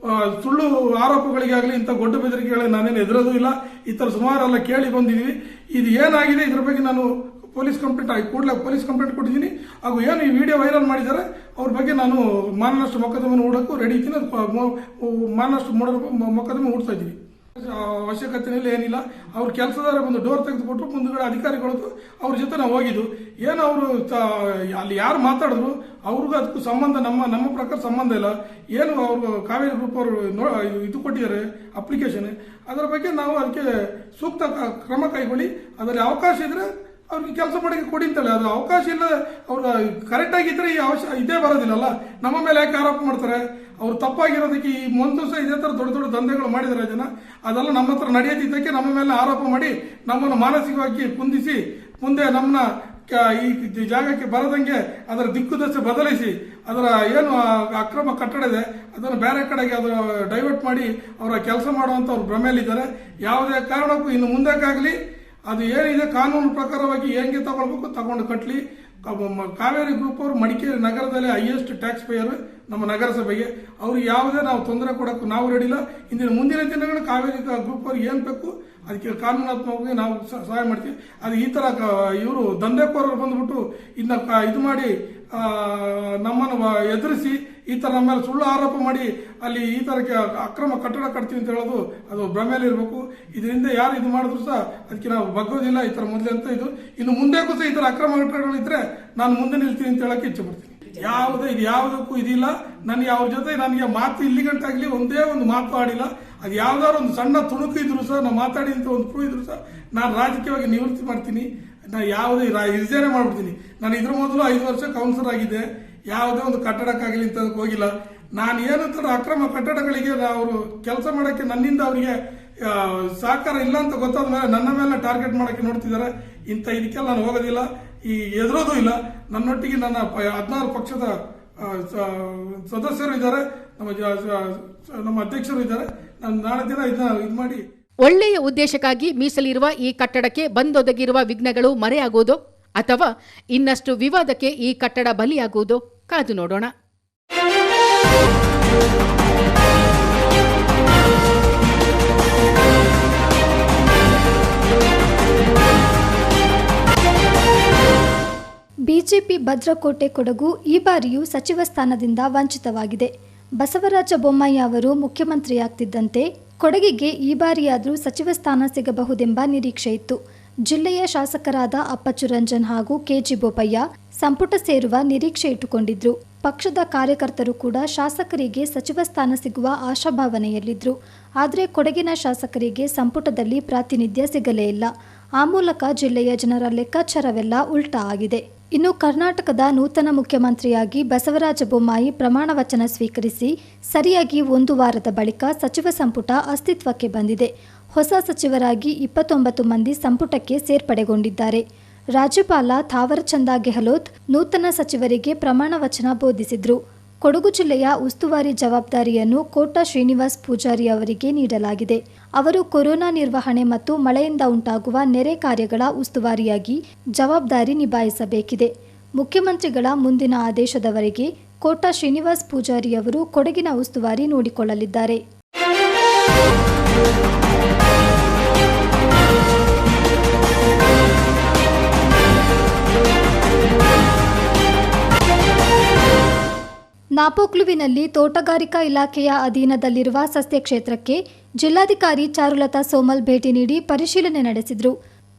ಸುಳ್ಳು ಆರೋಪಗಳಿಗಾಗಲಿ ಇಂಥ ಗೊಡ್ಡ ಬೆದರಿಕೆಗಳಿಗೆ ನಾನೇನು ಎದುರೋದು ಇಲ್ಲ. ಈ ಥರ ಸುಮಾರೆಲ್ಲ ಕೇಳಿ ಬಂದಿದ್ದೀವಿ. ಇದು ಏನಾಗಿದೆ ಇದ್ರ ಬಗ್ಗೆ ನಾನು ಪೊಲೀಸ್ ಕಂಪ್ಲೇಂಟ್ ಕೊಟ್ಟಿದ್ದೀನಿ. ಹಾಗೂ ಏನು ಈ ವಿಡಿಯೋ ವೈರಲ್ ಮಾಡಿದ್ದಾರೆ ಅವ್ರ ಬಗ್ಗೆ ನಾನು ಮಾನನಷ್ಟ ಮೊಕದ್ದಮೆ ಹೂಡಕ್ಕೂ ರೆಡಿ ಇದ್ದೀನಿ. ಮಾನನಷ್ಟ ಮೊಕದ್ದಮೆ ಹೂಡ್ತಾ ಇದ್ದೀವಿ. ಅವಶ್ಯಕತೆಯಲ್ಲಿ ಏನಿಲ್ಲ. ಅವ್ರ ಕೆಲಸದಾರ ಬಂದು ಡೋರ್ ತೆಗೆದುಕೊಟ್ರು, ಮುಂದುಗಡೆ ಅಧಿಕಾರಿಗಳು ಅವ್ರ ಜೊತೆ ನಾವು ಹೋಗಿದ್ದು. ಏನು ಅವರು ಅಲ್ಲಿ ಯಾರು ಮಾತಾಡಿದ್ರು ಅವ್ರಿಗೂ ಅದಕ್ಕೂ ಸಂಬಂಧ ನಮ್ಮ ಪ್ರಕಾರ ಸಂಬಂಧ ಇಲ್ಲ. ಏನು ಅವರು ಕಾವೇರಿ ಗ್ರೂಪ್ ಅವರು ಇದು ಕೊಟ್ಟಿದ್ದಾರೆ ಅಪ್ಲಿಕೇಶನ್, ಅದರ ಬಗ್ಗೆ ನಾವು ಅದಕ್ಕೆ ಸೂಕ್ತ ಕ್ರಮ ಕೈಗೊಳ್ಳಿ. ಅದರಲ್ಲಿ ಅವಕಾಶ ಇದ್ರೆ ಅವ್ರಿಗೆ ಕೆಲಸ ಮಾಡೋಕ್ಕೆ ಕೊಡಿ ಅಂತೇಳಿ. ಅದು ಅವಕಾಶ ಇಲ್ಲ, ಅವ್ರು ಕರೆಕ್ಟ್ ಆಗಿದ್ರೆ ಇದೇ ಬರೋದಿಲ್ಲಲ್ಲ. ನಮ್ಮ ಮೇಲೆ ಯಾಕೆ ಆರೋಪ ಮಾಡ್ತಾರೆ? ಅವ್ರು ತಪ್ಪಾಗಿರೋದಕ್ಕೆ ಈ ಮುಂದೆ ಸಹ ಇದೇ ತರ ದೊಡ್ಡ ದಂಧೆಗಳು ಮಾಡಿದ್ದಾರೆ ಜನ. ಅದೆಲ್ಲ ನಮ್ಮ ಹತ್ರ ನಡೆಯದಿದ್ದಕ್ಕೆ ನಮ್ಮ ಮೇಲೆ ಆರೋಪ ಮಾಡಿ ನಮ್ಮನ್ನು ಮಾನಸಿಕವಾಗಿ ಕುಂದಿಸಿ ಮುಂದೆ ನಮ್ಮನ್ನ ಈ ಜಾಗಕ್ಕೆ ಬರದಂಗೆ ಅದರ ದಿಕ್ಕುದಶೆ ಬದಲಿಸಿ ಅದರ ಏನು ಅಕ್ರಮ ಕಟ್ಟಡ ಇದೆ ಅದನ್ನು ಬೇರೆ ಕಡೆಗೆ ಅದರ ಡೈವರ್ಟ್ ಮಾಡಿ ಅವರ ಕೆಲಸ ಮಾಡುವಂತ ಅವ್ರು ಭ್ರಮೆಯಲ್ಲಿದ್ದಾರೆ. ಯಾವುದೇ ಕಾರಣಕ್ಕೂ ಇನ್ನು ಮುಂದಕ್ಕಾಗಲಿ ಅದು ಏನಿದೆ ಕಾನೂನು ಪ್ರಕಾರವಾಗಿ ಹೆಂಗೆ ತಗೊಳ್ಬೇಕು ತಗೊಂಡು ಕಟ್ಲಿ. ಕಾವೇರಿ ಗ್ರೂಪ್ ಅವರು ಮಡಿಕೇರಿ ನಗರದಲ್ಲಿ ಹೈಯೆಸ್ಟ್ ಟ್ಯಾಕ್ಸ್ ಪೇಯರ್ ನಮ್ಮ ನಗರಸಭೆಗೆ. ಅವ್ರಿಗೆ ಯಾವುದೇ ನಾವು ತೊಂದರೆ ಕೊಡೋಕ್ಕೂ ನಾವು ರೆಡಿಲ್ಲ. ಮುಂದಿನ ದಿನಗಳು ಕಾವೇರಿ ಗ್ರೂಪ್ ಅವ್ರಿಗೆ ಏನು ಬೇಕು ಅದಕ್ಕೆ ಕಾನೂನಾತ್ಮಕವಾಗಿ ನಾವು ಸಹಾಯ ಮಾಡ್ತೀವಿ. ಅದು ಈ ತರ ಇವರು ದಂಧೆಕೋರರು ಬಂದ್ಬಿಟ್ಟು ಇದು ಮಾಡಿ ನಮ್ಮನ್ನು ಎದುರಿಸಿ ಈ ತರ ನಮ್ಮ ಮೇಲೆ ಸುಳ್ಳು ಆರೋಪ ಮಾಡಿ ಅಲ್ಲಿ ಈ ತರಕ್ಕೆ ಅಕ್ರಮ ಕಟ್ಟಡ ಕಟ್ತೀವಿ ಅಂತ ಹೇಳೋದು ಅದು ಭ್ರಮೆಯಲ್ಲಿ ಇರಬೇಕು. ಇದರಿಂದ ಯಾರು ಇದು ಮಾಡಿದ್ರು ಸಹ ಅದಕ್ಕೆ ನಾವು ಬಗ್ಗೋದಿಲ್ಲ. ಈ ತರ ಮೊದಲೇ ಅಂತ ಇದು ಇನ್ನು ಮುಂದೆಗೂ ಸಹ ಈ ತರ ಅಕ್ರಮ ಕಟ್ಟಡಗಳು ಇದ್ರೆ ನಾನು ಮುಂದೆ ನಿಲ್ತೀನಿ ಅಂತ ಹೇಳಕ್ಕೆ ಇಚ್ಛೆ ಪಡ್ತೀನಿ. ಯಾವುದಕ್ಕೂ ಇದಿಲ್ಲ. ನನಗೆ ಅವ್ರ ಜೊತೆ ನನಗೆ ಮಾತು ಇಲ್ಲಿಗಂಟಾಗ್ಲಿ ಒಂದೇ ಒಂದು ಮಾತು ಆಡಿಲ್ಲ. ಅದು ಯಾವ್ದಾದ್ರು ಒಂದು ಸಣ್ಣ ತುಣುಕು ಇದ್ರು ಸಹ ನಾವು ಮಾತಾಡಿ ಅಂತ ಒಂದು ಪ್ರೂವ್ ಇದ್ರು ಸಹ ನಾನು ರಾಜಕೀಯವಾಗಿ ನಿವೃತ್ತಿ ಮಾಡ್ತೀನಿ. ನಾನು ಯಾವುದೇ ರಿಸೈನ್ ಮಾಡ್ಬಿಡ್ತೀನಿ. ನಾನು ಇದ್ರ ಮೊದಲು 5 ವರ್ಷ ಕೌನ್ಸಿಲರ್ ಆಗಿದೆ. ಯಾವುದೇ ಒಂದು ಕಟ್ಟಡಕ್ಕಾಗಲಿ ಅಂತ ಹೋಗಿಲ್ಲ. ನಾನು ಏನಂತ ಅಕ್ರಮ ಕಟ್ಟಡಗಳಿಗೆ ಅವರು ಕೆಲಸ ಮಾಡೋಕ್ಕೆ ನನ್ನಿಂದ ಅವರಿಗೆ ಸಹಕಾರ ಇಲ್ಲ ಅಂತ ಗೊತ್ತಾದ ಮೇಲೆ ನನ್ನ ಮೇಲೆ ಟಾರ್ಗೆಟ್ ಮಾಡೋಕ್ಕೆ ನೋಡ್ತಿದ್ದಾರೆ. ಇದಕ್ಕೆಲ್ಲ ನಾನು ಹೋಗೋದಿಲ್ಲ, ಎದುರೋದು ಇಲ್ಲ. ನನ್ನೊಟ್ಟಿಗೆ ನನ್ನ 16 ಪಕ್ಷದ ಸದಸ್ಯರು ಇದ್ದಾರೆ, ನಮ್ಮ ಅಧ್ಯಕ್ಷರು ಇದ್ದಾರೆ. ನಾನು ನಾಳೆ ದಿನ ಇದನ್ನ ಇದು ಮಾಡಿ ಒಳ್ಳೆಯ ಉದ್ದೇಶಕ್ಕಾಗಿ ಮೀಸಲಿರುವ ಈ ಕಟ್ಟಡಕ್ಕೆ ಬಂದೊದಗಿರುವ ವಿಘ್ನಗಳು ಮರೆಯಾಗುವುದೋ ಅಥವಾ ಇನ್ನಷ್ಟು ವಿವಾದಕ್ಕೆ ಈ ಕಟ್ಟಡ ಬಲಿಯಾಗುವುದೋ ಕಾದು ನೋಡೋಣ. ಬಿಜೆಪಿ ಭದ್ರಕೋಟೆ ಕೊಡಗು ಈ ಬಾರಿಯೂ ಸಚಿವ ಸ್ಥಾನದಿಂದ ವಂಚಿತವಾಗಿದೆ. ಬಸವರಾಜ ಬೊಮ್ಮಾಯಿ ಅವರು ಮುಖ್ಯಮಂತ್ರಿಯಾಗ್ತಿದ್ದಂತೆ ಕೊಡಗಿಗೆ ಈ ಬಾರಿಯಾದರೂ ಸಚಿವ ಸ್ಥಾನ ಸಿಗಬಹುದೆಂಬ ನಿರೀಕ್ಷೆ ಇತ್ತು. ಜಿಲ್ಲೆಯ ಶಾಸಕರಾದ ಅಪ್ಪಚ್ಚು ರಂಜನ್ ಹಾಗೂ ಕೆಜಿ ಬೋಪಯ್ಯ ಸಂಪುಟ ಸೇರುವ ನಿರೀಕ್ಷೆ ಇಟ್ಟುಕೊಂಡಿದ್ರು. ಪಕ್ಷದ ಕಾರ್ಯಕರ್ತರು ಕೂಡ ಶಾಸಕರಿಗೆ ಸಚಿವ ಸ್ಥಾನ ಸಿಗುವ ಆಶಾಭಾವನೆಯಲ್ಲಿದ್ರು. ಆದರೆ ಕೊಡಗಿನ ಶಾಸಕರಿಗೆ ಸಂಪುಟದಲ್ಲಿ ಪ್ರಾತಿನಿಧ್ಯ ಸಿಗಲೇ ಇಲ್ಲ. ಆ ಮೂಲಕ ಜಿಲ್ಲೆಯ ಜನರ ಲೆಕ್ಕಾಚಾರವೆಲ್ಲ ಉಲ್ಟಾ ಆಗಿದೆ. ಇನ್ನು ಕರ್ನಾಟಕದ ನೂತನ ಮುಖ್ಯಮಂತ್ರಿಯಾಗಿ ಬಸವರಾಜ ಬೊಮ್ಮಾಯಿ ಪ್ರಮಾಣ ವಚನ ಸ್ವೀಕರಿಸಿ ಸರಿಯಾಗಿ 1 ವಾರದ ಬಳಿಕ ಸಚಿವ ಸಂಪುಟ ಅಸ್ತಿತ್ವಕ್ಕೆ ಬಂದಿದೆ. ಹೊಸ ಸಚಿವರಾಗಿ 29 ಮಂದಿ ಸಂಪುಟಕ್ಕೆ ಸೇರ್ಪಡೆಗೊಂಡಿದ್ದಾರೆ. ರಾಜ್ಯಪಾಲ ಥಾವರ್ಚಂದ ಗೆಹ್ಲೋಟ್ ನೂತನ ಸಚಿವರಿಗೆ ಪ್ರಮಾಣ ವಚನ ಬೋಧಿಸಿದ್ರು. ಕೊಡಗು ಜಿಲ್ಲೆಯ ಉಸ್ತುವಾರಿ ಜವಾಬ್ದಾರಿಯನ್ನು ಕೋಟಾ ಶ್ರೀನಿವಾಸ್ ಪೂಜಾರಿ ಅವರಿಗೆ ನೀಡಲಾಗಿದೆ. ಅವರು ಕೊರೋನಾ ನಿರ್ವಹಣೆ ಮತ್ತು ಮಳೆಯಿಂದ ಉಂಟಾಗುವ ನೆರೆ ಕಾರ್ಯಗಳ ಉಸ್ತುವಾರಿಯಾಗಿ ಜವಾಬ್ದಾರಿ ನಿಭಾಯಿಸಬೇಕಿದೆ. ಮುಖ್ಯಮಂತ್ರಿಗಳ ಮುಂದಿನ ಆದೇಶದವರೆಗೆ ಕೋಟಾ ಶ್ರೀನಿವಾಸ್ ಪೂಜಾರಿ ಅವರು ಕೊಡಗಿನ ಉಸ್ತುವಾರಿ ನೋಡಿಕೊಳ್ಳಲಿದ್ದಾರೆ. ನಾಪೋಕ್ಲುವಿನಲ್ಲಿ ತೋಟಗಾರಿಕಾ ಇಲಾಖೆಯ ಅಧೀನದಲ್ಲಿರುವ ಸಸ್ಯ ಕ್ಷೇತ್ರಕ್ಕೆ ಜಿಲ್ಲಾಧಿಕಾರಿ ಚಾರುಲತಾ ಸೋಮಲ್ ಭೇಟಿ ನೀಡಿ ಪರಿಶೀಲನೆ ನಡೆಸಿದರು.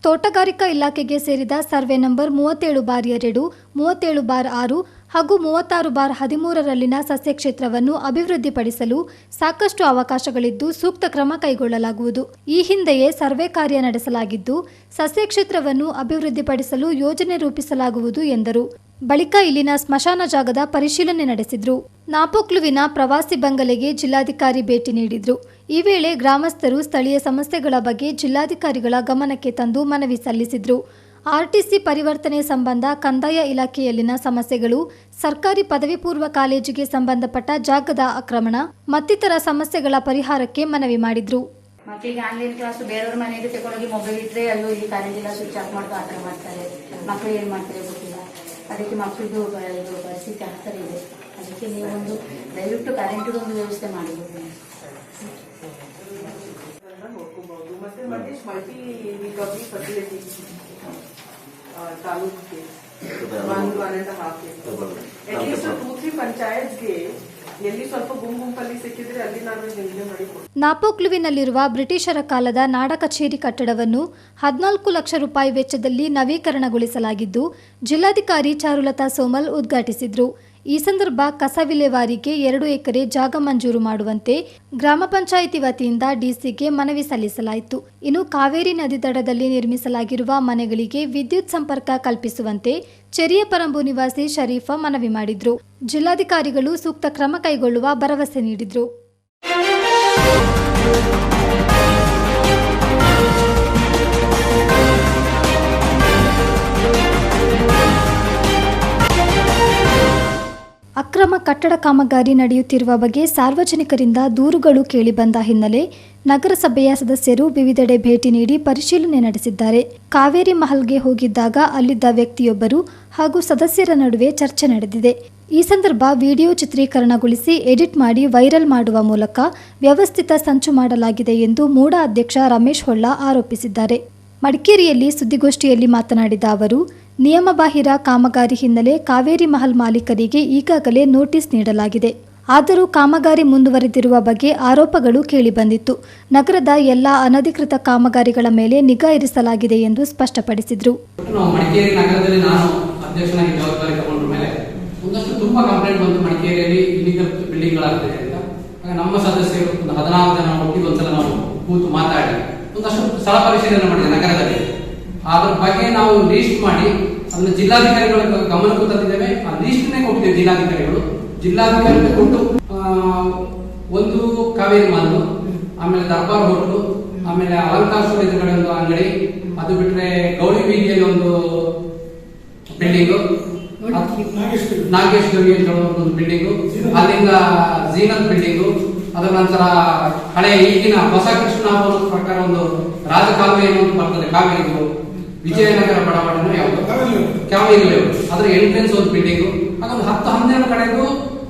ತೋಟಗಾರಿಕಾ ಇಲಾಖೆಗೆ ಸೇರಿದ ಸರ್ವೆ ನಂಬರ್ 37/2, 37/6 ಹಾಗೂ 36/13ರಲ್ಲಿನ ಸಸ್ಯ ಕ್ಷೇತ್ರವನ್ನು ಅಭಿವೃದ್ಧಿಪಡಿಸಲು ಸಾಕಷ್ಟು ಅವಕಾಶಗಳಿದ್ದು ಸೂಕ್ತ ಕ್ರಮ ಕೈಗೊಳ್ಳಲಾಗುವುದು. ಈ ಹಿಂದೆಯೇ ಸರ್ವೆ ಕಾರ್ಯ ನಡೆಸಲಾಗಿದ್ದು ಸಸ್ಯ ಕ್ಷೇತ್ರವನ್ನು ಅಭಿವೃದ್ಧಿಪಡಿಸಲು ಯೋಜನೆ ರೂಪಿಸಲಾಗುವುದು ಎಂದರು. ಬಳಿಕ ಇಲ್ಲಿನ ಸ್ಮಶಾನ ಜಾಗದ ಪರಿಶೀಲನೆ ನಡೆಸಿದ್ರು. ನಾಪೋಕ್ಲುವಿನ ಪ್ರವಾಸಿ ಬಂಗಲೆಗೆ ಜಿಲ್ಲಾಧಿಕಾರಿ ಭೇಟಿ ನೀಡಿದ್ರು. ಈ ವೇಳೆ ಗ್ರಾಮಸ್ಥರು ಸ್ಥಳೀಯ ಸಮಸ್ಯೆಗಳ ಬಗ್ಗೆ ಜಿಲ್ಲಾಧಿಕಾರಿಗಳ ಗಮನಕ್ಕೆ ತಂದು ಮನವಿ ಸಲ್ಲಿಸಿದ್ರು. ಆರ್ಟಿಸಿ ಪರಿವರ್ತನೆ ಸಂಬಂಧ ಕಂದಾಯ ಇಲಾಖೆಯಲ್ಲಿನ ಸಮಸ್ಯೆಗಳು, ಸರ್ಕಾರಿ ಪದವಿ ಪೂರ್ವ ಕಾಲೇಜಿಗೆ ಸಂಬಂಧಪಟ್ಟ ಜಾಗದ ಆಕ್ರಮಣ ಮತ್ತಿತರ ಸಮಸ್ಯೆಗಳ ಪರಿಹಾರಕ್ಕೆ ಮನವಿ ಮಾಡಿದ್ರು. ಮಕ್ಕಳಿಗೆ ಆನ್ಲೈನ್ ಕ್ಲಾಸ್ ಬೇರೆಯವ್ರ ಮನೆಗೆ ತಗೊಂಡೋಗಿ ಮೊಬೈಲ್ ಇಟ್ಟರೆ ಅಲ್ಲೂ ಇಲ್ಲಿ ಕಾಲೇಜಿಲ್ಲ ಸ್ವಿಚ್ ಆಫ್ ಮಾಡ್ಕೊ ಆ ಥರ ಮಾಡ್ತಾರೆ. ಮಕ್ಕಳು ಏನು ಮಾಡ್ತಾರೆ ಗೊತ್ತಿಲ್ಲ. ಅದಕ್ಕೆ ಮಕ್ಕಳಿಗೂ ಇದು ಪರಿಸ್ಥಿತಿ ಆ ಥರ ಇದೆ. ಅದಕ್ಕೆ ನೀವೊಂದು ದಯವಿಟ್ಟು ಕರೆಂಟಿದೊಂದು ವ್ಯವಸ್ಥೆ ಮಾಡಬಹುದು. ಮತ್ತೆ ಮಲ್ಟಿ ರಿಕವರಿ ಫೆಸಿಲಿಟಿ ತಾಲೂಕಿಗೆ 1.5 ಅಟ್ಲೀಸ್ಟ್ 2-3 ಪಂಚಾಯತ್ಗೆ ಎಲ್ಲಿ ಸ್ವಲ್ಪ ಗುಂಪಲ್ಲಿ ಸಿಕ್ಕಿದ್ರೆ ಅಲ್ಲಿ ನಾನು ನಿಮಗೆ ಮಾಡಿಕೊಡ್ತೀನಿ. ನಾಪೋಕ್ಲುವಿನಲ್ಲಿರುವ ಬ್ರಿಟಿಷರ ಕಾಲದ ನಾಡ ಕಚೇರಿ ಕಟ್ಟಡವನ್ನು 14 ಲಕ್ಷ ರೂಪಾಯಿ ವೆಚ್ಚದಲ್ಲಿ ನವೀಕರಣಗೊಳಿಸಲಾಗಿದ್ದು ಜಿಲ್ಲಾಧಿಕಾರಿ ಚಾರುಲತಾ ಸೋಮಲ್ ಉದ್ಘಾಟಿಸಿದ್ರು. ಈ ಸಂದರ್ಭ ಕಸ ವಿಲೇವಾರಿಗೆ 2 ಎಕರೆ ಜಾಗ ಮಂಜೂರು ಮಾಡುವಂತೆ ಗ್ರಾಮ ಪಂಚಾಯಿತಿ ವತಿಯಿಂದ ಡಿಸಿಗೆ ಮನವಿ ಸಲ್ಲಿಸಲಾಯಿತು. ಇನ್ನು ಕಾವೇರಿ ನದಿ ದಡದಲ್ಲಿ ನಿರ್ಮಿಸಲಾಗಿರುವ ಮನೆಗಳಿಗೆ ವಿದ್ಯುತ್ ಸಂಪರ್ಕ ಕಲ್ಪಿಸುವಂತೆ ಚೆರಿಯಪರಂಬು ನಿವಾಸಿ ಶರೀಫ ಮನವಿ ಮಾಡಿದ್ರು. ಜಿಲ್ಲಾಧಿಕಾರಿಗಳು ಸೂಕ್ತ ಕ್ರಮ ಕೈಗೊಳ್ಳುವ ಭರವಸೆ ನೀಡಿದ್ರು. ಅಕ್ರಮ ಕಟ್ಟಡ ಕಾಮಗಾರಿ ನಡೆಯುತ್ತಿರುವ ಬಗ್ಗೆ ಸಾರ್ವಜನಿಕರಿಂದ ದೂರುಗಳು ಕೇಳಿಬಂದ ಹಿನ್ನೆಲೆ ನಗರಸಭೆಯ ಸದಸ್ಯರು ವಿವಿಧೆಡೆ ಭೇಟಿ ನೀಡಿ ಪರಿಶೀಲನೆ ನಡೆಸಿದ್ದಾರೆ. ಕಾವೇರಿ ಮಹಲ್ಗೆ ಹೋಗಿದ್ದಾಗ ಅಲ್ಲಿದ್ದ ವ್ಯಕ್ತಿಯೊಬ್ಬರು ಹಾಗೂ ಸದಸ್ಯರ ನಡುವೆ ಚರ್ಚೆ ನಡೆದಿದೆ. ಈ ಸಂದರ್ಭ ವಿಡಿಯೋ ಚಿತ್ರೀಕರಣಗೊಳಿಸಿ ಎಡಿಟ್ ಮಾಡಿ ವೈರಲ್ ಮಾಡುವ ಮೂಲಕ ವ್ಯವಸ್ಥಿತ ಸಂಚು ಮಾಡಲಾಗಿದೆ ಎಂದು ಮೂಡ ಅಧ್ಯಕ್ಷ ರಮೇಶ್ ಹೊಳ್ಳ ಆರೋಪಿಸಿದ್ದಾರೆ. ಮಡಿಕೇರಿಯಲ್ಲಿ ಸುದ್ದಿಗೋಷ್ಠಿಯಲ್ಲಿ ಮಾತನಾಡಿದ ಅವರು, ನಿಯಮಬಾಹಿರ ಕಾಮಗಾರಿ ಹಿನ್ನೆಲೆ ಕಾವೇರಿ ಮಹಲ್ ಮಾಲೀಕರಿಗೆ ಈಗಾಗಲೇ ನೋಟಿಸ್ ನೀಡಲಾಗಿದೆ. ಆದರೂ ಕಾಮಗಾರಿ ಮುಂದುವರೆದಿರುವ ಬಗ್ಗೆ ಆರೋಪಗಳು ಕೇಳಿಬಂದಿತ್ತು. ನಗರದ ಎಲ್ಲ ಅನಧಿಕೃತ ಕಾಮಗಾರಿಗಳ ಮೇಲೆ ನಿಗಾ ಇರಿಸಲಾಗಿದೆ ಎಂದು ಸ್ಪಷ್ಟಪಡಿಸಿದರು. ಮಡಿಕೇರಿ ನಗರದಲ್ಲಿ ನಾನು ಅಧ್ಯಕ್ಷನಾಗಿ ಜವಾಬ್ದಾರಿ ತಗೊಂಡ ಮೇಲೆ ಒಂದಷ್ಟು ತುಂಬಾ ಕಂಪ್ಲೇಂಟ್ ಬಂತು, ಮಡಿಕೇರಿಯಲ್ಲಿ ಇಲ್ಲಿಗಲ್ ಬಿಲ್ಡಿಂಗ್ಗಳಾಗ್ತಿದೆ ಅಂತ. ನಮ್ಮ ಸದಸ್ಯರು 14 ಜನ ಒಟ್ಟಿಗೆ ಒಂದ್ಸಲ ನಾವು ಕೂತು ಮಾತಾಡಿ ಒಂದಷ್ಟು ಸ್ಥಳ ಪರಿಶೀಲನೆ ಮಾಡಿದೆ ನಗರದಲ್ಲಿ. ಅದ್ರ ಬಗ್ಗೆ ನಾವು ಲೀಸ್ಟ್ ಮಾಡಿ ಅದನ್ನು ಜಿಲ್ಲಾಧಿಕಾರಿಗಳ ಗಮನಕ್ಕೂ ತಂದಿದ್ದೇವೆ. ಆ ಲೀಸ್ಟ್ನೇ ಕೊಟ್ಟಿದ್ದೇವೆ ಜಿಲ್ಲಾಧಿಕಾರಿಗಳು ಕೊಟ್ಟು ಒಂದು ಕಾವೇರಿ ಮಾಲ್, ಆಮೇಲೆ ದರ್ಬಾರ್ ಹೋಟ್ಲು, ಆಮೇಲೆ ಅಲಂಕಾರ ಸ್ಟೋರ್ ಎದುರುಗಡೆ ಒಂದು ಅಂಗಡಿ, ಅದು ಬಿಟ್ರೆ ಗೌರಿ ಬೀದಿಯಲ್ಲಿ ಒಂದು ಬಿಲ್ಡಿಂಗು, ನಾಗೇಶ್ವರಿ ಅಂತ ಒಂದು ಬಿಲ್ಡಿಂಗು, ಅಲ್ಲಿಂದ ಜೀನತ್ ಬಿಲ್ಡಿಂಗು, ಅದರ ನಂತರ ಹಳೆ ಈಗಿನ ಹೊಸ ಕೃಷ್ಣಾಪುರ ಪ್ರಕಾರ ಒಂದು ರಾಜಕಾಲುವೆ ಏನೊಂದು ಬರ್ತದೆ ಕಾವೇರಿದು, ವಿಜಯನಗರ ಬಡಾವಣೆ ಯಾವುದು ಕಾವೇರಿ ಲೇಔಟ್, ಅದರ ಎಂಟ್ರೆನ್ಸ್ ಒಂದು ಬಿಲ್ಡಿಂಗು, ಅದೊಂದು 10-12 ಕಡೆಗೂ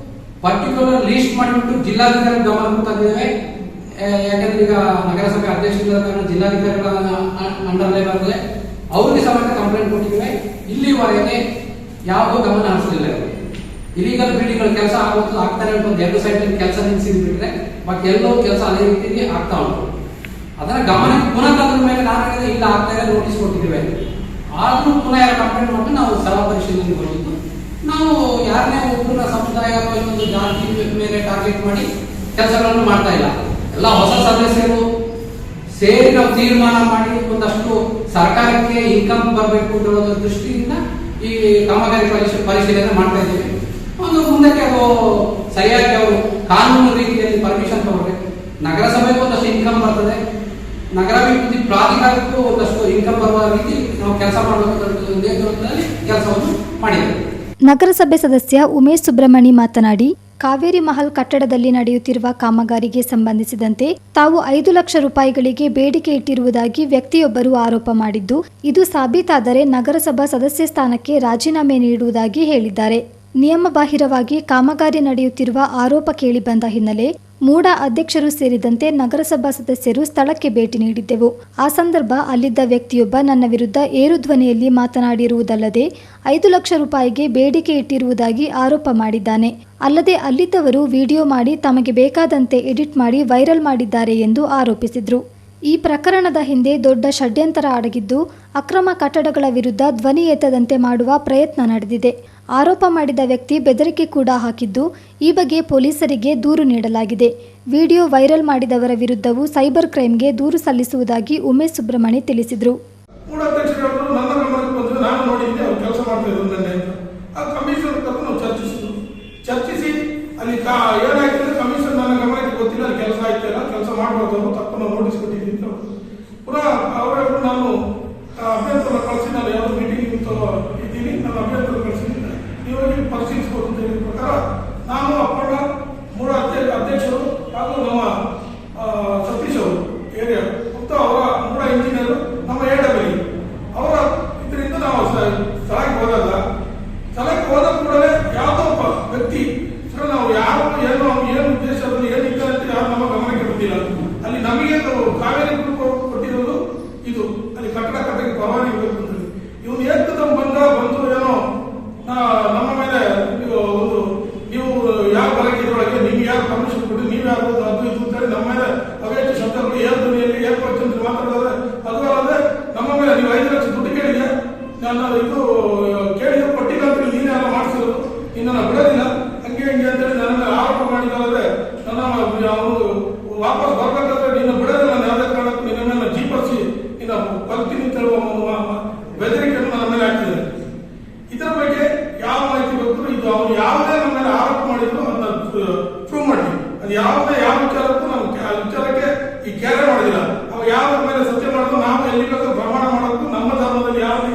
ಪರ್ಟಿಕ್ಯುಲರ್ ಲೀಸ್ಟ್ ಮಾಡಿಬಿಟ್ಟು ಜಿಲ್ಲಾಧಿಕಾರಿ ಗಮನಕ್ಕೆ ತಂದಿದ್ದೇವೆ. ಯಾಕಂದ್ರೆ ಈಗ ನಗರಸಭೆ ಅಧ್ಯಕ್ಷರ ಕಾರಣ ಜಿಲ್ಲಾಧಿಕಾರಿಗಳ ಅಂಡರ್ಲೇ ಬರ್ತದೆ, ಅವ್ರಿಗೆ ಸಮೇತ ಕಂಪ್ಲೇಂಟ್ ಕೊಟ್ಟಿದ್ದೇವೆ. ಇಲ್ಲಿವರೆಗೆ ಯಾವುದೋ ಗಮನ ಹರಿಸಲಿಲ್ಲ. ಇಲಿಗಲ್ ಬಿಲ್ಡಿಂಗ್ಗಳ ಕೆಲಸ ಆಗ್ತಾನೆ ಉಂಟು, 2 ಸೈಡ್ ಕೆಲಸ ನಿಲ್ಲಿಸಿ ಬಿಟ್ರೆ ಬಾಕಿ ಎಲ್ಲವೂ ಕೆಲಸ ಅದೇ ರೀತಿಯಲ್ಲಿ ಆಗ್ತಾ ಉಂಟು. ಅದನ್ನ ಗಮನಕ್ಕೆ ಪುನಃ ತಂದ ಮೇಲೆ ನಾನು ಇಲ್ಲ ಆಗ್ತಾ ಇದೆ ನೋಟಿಸ್ ಕೊಟ್ಟಿದ್ದೇವೆ. ಆದ್ರೂ ಪುನಃ ಯಾರು ಕಂಪ್ಲೇಂಟ್ ಮಾಡಿ ನಾವು ಸ್ಥಳ ಪರಿಶೀಲನೆ ಕೊಟ್ಟಿದ್ದು. ನಾವು ಯಾರನ್ನೇ ಒಬ್ಬರ ಸಮುದಾಯ ಅಥವಾ ಇನ್ನೊಂದು ಜಾತಿ ಮೇಲೆ ಟಾರ್ಗೆಟ್ ಮಾಡಿ ಕೆಲಸಗಳನ್ನು ಮಾಡ್ತಾ ಇಲ್ಲ. ಎಲ್ಲ ಹೊಸ ಸದಸ್ಯರು ಸೇರಿ ನಾವು ತೀರ್ಮಾನ ಮಾಡಿ ಒಂದಷ್ಟು ಸರ್ಕಾರಕ್ಕೆ ಇನ್ಕಮ್ ಬರಬೇಕು ಅನ್ನೋ ದೃಷ್ಟಿಯಿಂದ ಈ ಕಾಮಗಾರಿ ಪರಿಶೀಲನೆ ಮಾಡ್ತಾ ಇದ್ದೀವಿ. ಒಂದು ಮುಂದಕ್ಕೆ ಅದು ಸರಿಯಾಗಿ ಅವರು ಕಾನೂನು ರೀತಿಯಲ್ಲಿ ಪರ್ಮಿಷನ್ ತಗೊಳ್ಬೇಕು. ನಗರಸಭೆಗೂ ಒಂದಷ್ಟು ಇನ್ಕಮ್ ಬರ್ತದೆ, ನಗರಾಭಿವೃದ್ಧಿ ಪ್ರಾಧಿಕಾರಕ್ಕೂ ಒಂದಷ್ಟು ಇನ್ಕಮ್ ಬರುವ ರೀತಿ ನಾವು ಕೆಲಸ ಮಾಡಬೇಕು ನೇತೃತ್ವದಲ್ಲಿ ಕೆಲಸವನ್ನು ಮಾಡಿದ್ದೇವೆ. ನಗರಸಭೆ ಸದಸ್ಯ ಉಮೇಶ್ ಸುಬ್ರಹ್ಮಣಿ ಮಾತನಾಡಿ, ಕಾವೇರಿ ಮಹಲ್ ಕಟ್ಟಡದಲ್ಲಿ ನಡೆಯುತ್ತಿರುವ ಕಾಮಗಾರಿಗೆ ಸಂಬಂಧಿಸಿದಂತೆ ತಾವು 5 ಲಕ್ಷ ರೂಪಾಯಿಗಳಿಗೆ ಬೇಡಿಕೆ ಇಟ್ಟಿರುವುದಾಗಿ ವ್ಯಕ್ತಿಯೊಬ್ಬರು ಆರೋಪ ಮಾಡಿದ್ದು, ಇದು ಸಾಬೀತಾದರೆ ನಗರಸಭಾ ಸದಸ್ಯ ಸ್ಥಾನಕ್ಕೆ ರಾಜೀನಾಮೆ ನೀಡುವುದಾಗಿ ಹೇಳಿದ್ದಾರೆ. ನಿಯಮಬಾಹಿರವಾಗಿ ಕಾಮಗಾರಿ ನಡೆಯುತ್ತಿರುವ ಆರೋಪ ಕೇಳಿಬಂದ ಹಿನ್ನೆಲೆ ಮೂಡಾ ಅಧ್ಯಕ್ಷರು ಸೇರಿದಂತೆ ನಗರಸಭಾ ಸದಸ್ಯರು ಸ್ಥಳಕ್ಕೆ ಭೇಟಿ ನೀಡಿದ್ದೆವು. ಆ ಸಂದರ್ಭ ಅಲ್ಲಿದ್ದ ವ್ಯಕ್ತಿಯೊಬ್ಬ ನನ್ನ ವಿರುದ್ಧ ಏರು ಧ್ವನಿಯಲ್ಲಿ ಮಾತನಾಡಿರುವುದಲ್ಲದೆ 5 ಲಕ್ಷ ರೂಪಾಯಿಗೆ ಬೇಡಿಕೆ ಇಟ್ಟಿರುವುದಾಗಿ ಆರೋಪ ಮಾಡಿದ್ದಾನೆ. ಅಲ್ಲದೆ ಅಲ್ಲಿದ್ದವರು ವಿಡಿಯೋ ಮಾಡಿ ತಮಗೆ ಬೇಕಾದಂತೆ ಎಡಿಟ್ ಮಾಡಿ ವೈರಲ್ ಮಾಡಿದ್ದಾರೆ ಎಂದು ಆರೋಪಿಸಿದರು. ಈ ಪ್ರಕರಣದ ಹಿಂದೆ ದೊಡ್ಡ ಷಡ್ಯಂತರ ಅಡಗಿದ್ದು, ಅಕ್ರಮ ಕಟ್ಟಡಗಳ ವಿರುದ್ಧ ಧ್ವನಿ ಎತ್ತದಂತೆ ಮಾಡುವ ಪ್ರಯತ್ನ ನಡೆದಿದೆ. ಆರೋಪ ಮಾಡಿದ ವ್ಯಕ್ತಿ ಬೆದರಿಕೆ ಕೂಡ ಹಾಕಿದ್ದು, ಈ ಬಗ್ಗೆ ಪೊಲೀಸರಿಗೆ ದೂರು ನೀಡಲಾಗಿದೆ. ವಿಡಿಯೋ ವೈರಲ್ ಮಾಡಿದವರ ವಿರುದ್ಧವೂ ಸೈಬರ್ ಕ್ರೈಮ್ಗೆ ದೂರು ಸಲ್ಲಿಸುವುದಾಗಿ ಉಮೇಶ್ ಸುಬ್ರಹ್ಮಣಿ ತಿಳಿಸಿದರು. ಚರ್ಚಿಸಿ ಅಲ್ಲಿ ಏನಾಯ್ತು ಕಮಿಷನ್ ನನ್ನ ಗಮನಕ್ಕೆ ಗೊತ್ತಿಲ್ಲ, ಅಲ್ಲಿ ಕೆಲಸ ಆಯ್ತಿಲ್ಲ, ಕೆಲಸ ಮಾಡಬಾರ್ದು ತಪ್ಪನ್ನು ನೋಟಿಸ್ ಕೊಟ್ಟಿದ್ದೀನಿ ಅಂತ ಪುನಃ ಅವರನ್ನು ನಾನು ಅಭ್ಯಂತರ ಕಳಿಸಿ ನಾನು ಯಾವ ಮೀಟಿಂಗ್ ಇದ್ದೀನಿ, ನನ್ನ ಅಭ್ಯಂತರ ಕಳಿಸಿದ್ದೀನಿ, ನೀವು ಪರಿಶೀಲಿಸಬಹುದು ಅಂತ ಹೇಳಿದ ಪ್ರಕಾರ ನಾನು ಅಪ್ಪಣ್ಣ ಮೂಡ ಅಧ್ಯಕ್ಷರು ಹಾಗೂ ನಮ್ಮ ಸತೀಶ್ ಅವರು ಏರಿಯಾ ಮತ್ತು ಅವರ ಮೂಡ ಇಂಜಿನಿಯರ್ ನಮ್ಮ AW ಅವರ ಇದರಿಂದ ನಾವು ಸ್ಥಳಕ್ಕೆ ಹೋದ ಕೂಡಲೇ ಯಾವುದೋ ಒಬ್ಬ ವ್ಯಕ್ತಿ ನಾವು ಯಾರು ಏನು ಉದ್ದೇಶದಲ್ಲಿ ಏನು ಇದ್ದಾರೆ ಅಂತ ಯಾರು ನಮ್ಮ ಗಮನಕ್ಕೆ ಬಂದಿಲ್ಲ. ಅಲ್ಲಿ ನಮಗೆ ಕಾವೇರಿ ಗ್ರೂಪ್ ಕೊಟ್ಟಿರೋದು ಇದು, ಅಲ್ಲಿ ಕಟ್ಟಡ ಕಟ್ಟಕ್ಕೆ ಪರವಾನಗಿ ಬೇಕು. ಇವನು ಏಕದಮ್ ಬಂದು ಏನೋ ನಮ್ಮ ಮೇಲೆ ಒಂದು ನೀವು ಯಾವ ಬಳಕೆ ಇದ್ರೊಳಗೆ ನಿಮ್ಗೆ ಯಾರು ಪರ್ಮಿಷನ್ ಕೊಡಿ, ನೀವು ಯಾರು ಅದು ಇದು ಅಂತೇಳಿ ನಮ್ಮ ಮೇಲೆ ಅವೇಚ ಶಬ್ದಗಳು ಏರ್ ಧ್ವನಿಯಲ್ಲಿ ಏರ್ಪಡಿಸಿ ಮಾತಾಡಿದ್ರೆ, ಅದು ಅಲ್ಲದೆ ನಮ್ಮ ಮೇಲೆ ನೀವು 5 ಲಕ್ಷ ದುಡ್ಡು ಕೇಳಿದೆ, ನಾನು ಇದು ಕೇಳಿದ ಕೊಟ್ಟಿಲ್ಲ ಅಂತ ನೀನೆಲ್ಲ ಮಾಡಿಸಿರೋದು, ನಿನ್ನನ್ನು ಬಿಡೋದಿಲ್ಲ ಹಂಗೆ ಹಿಂಗೆ ಅಂತೇಳಿ ನನ್ನ ಮೇಲೆ ಆರೋಪ ಮಾಡಿದಾದ್ರೆ ನನ್ನ ಅವರು ವಾಪಸ್ ಬರ್ಬೇಕಾದ್ರೆ ನಿನ್ನ ಬಿಡೋದಿಲ್ಲ, ನಾನು ಯಾವುದೇ ಕಾರಣಕ್ಕೂ ನಿನ್ನ ಮೇಲೆ ಜೀಪರ್ಸಿ ನಿನ್ನ ಬರ್ತೀನಿ ಅಂತ ಹೇಳುವ ಬೆದರಿಕೆಯನ್ನು ನನ್ನ ಮೇಲೆ ಹಾಕಿದ್ದಾರೆ. ಇದರ ಬಗ್ಗೆ ಯಾವ ಮಾಹಿತಿ ಬೇಕು, ಇದು ಅವರು ಯಾವುದೇ ನಮ್ಮ ಮೇಲೆ ಆರೋಪ ಮಾಡಿದ್ರು ಅದನ್ನ ಪ್ರೂವ್ ಮಾಡಿ, ಅದು ಯಾವುದೇ ಯಾವ ವಿಚಾರಕ್ಕೂ ನಾವು ವಿಚಾರಕ್ಕೆ ಈ ಕೇರೆ ಮಾಡೋದಿಲ್ಲ. ಅವಾಗ ಯಾವ ಮೇಲೆ ಸತ್ಯ ಮಾಡಿದ್ರು ನಾವು ಎಲ್ಲಿಗಾದ್ರೂ ಪ್ರಮಾಣ ಮಾಡೋದು, ನಮ್ಮ ಧರ್ಮದಲ್ಲಿ ಯಾರು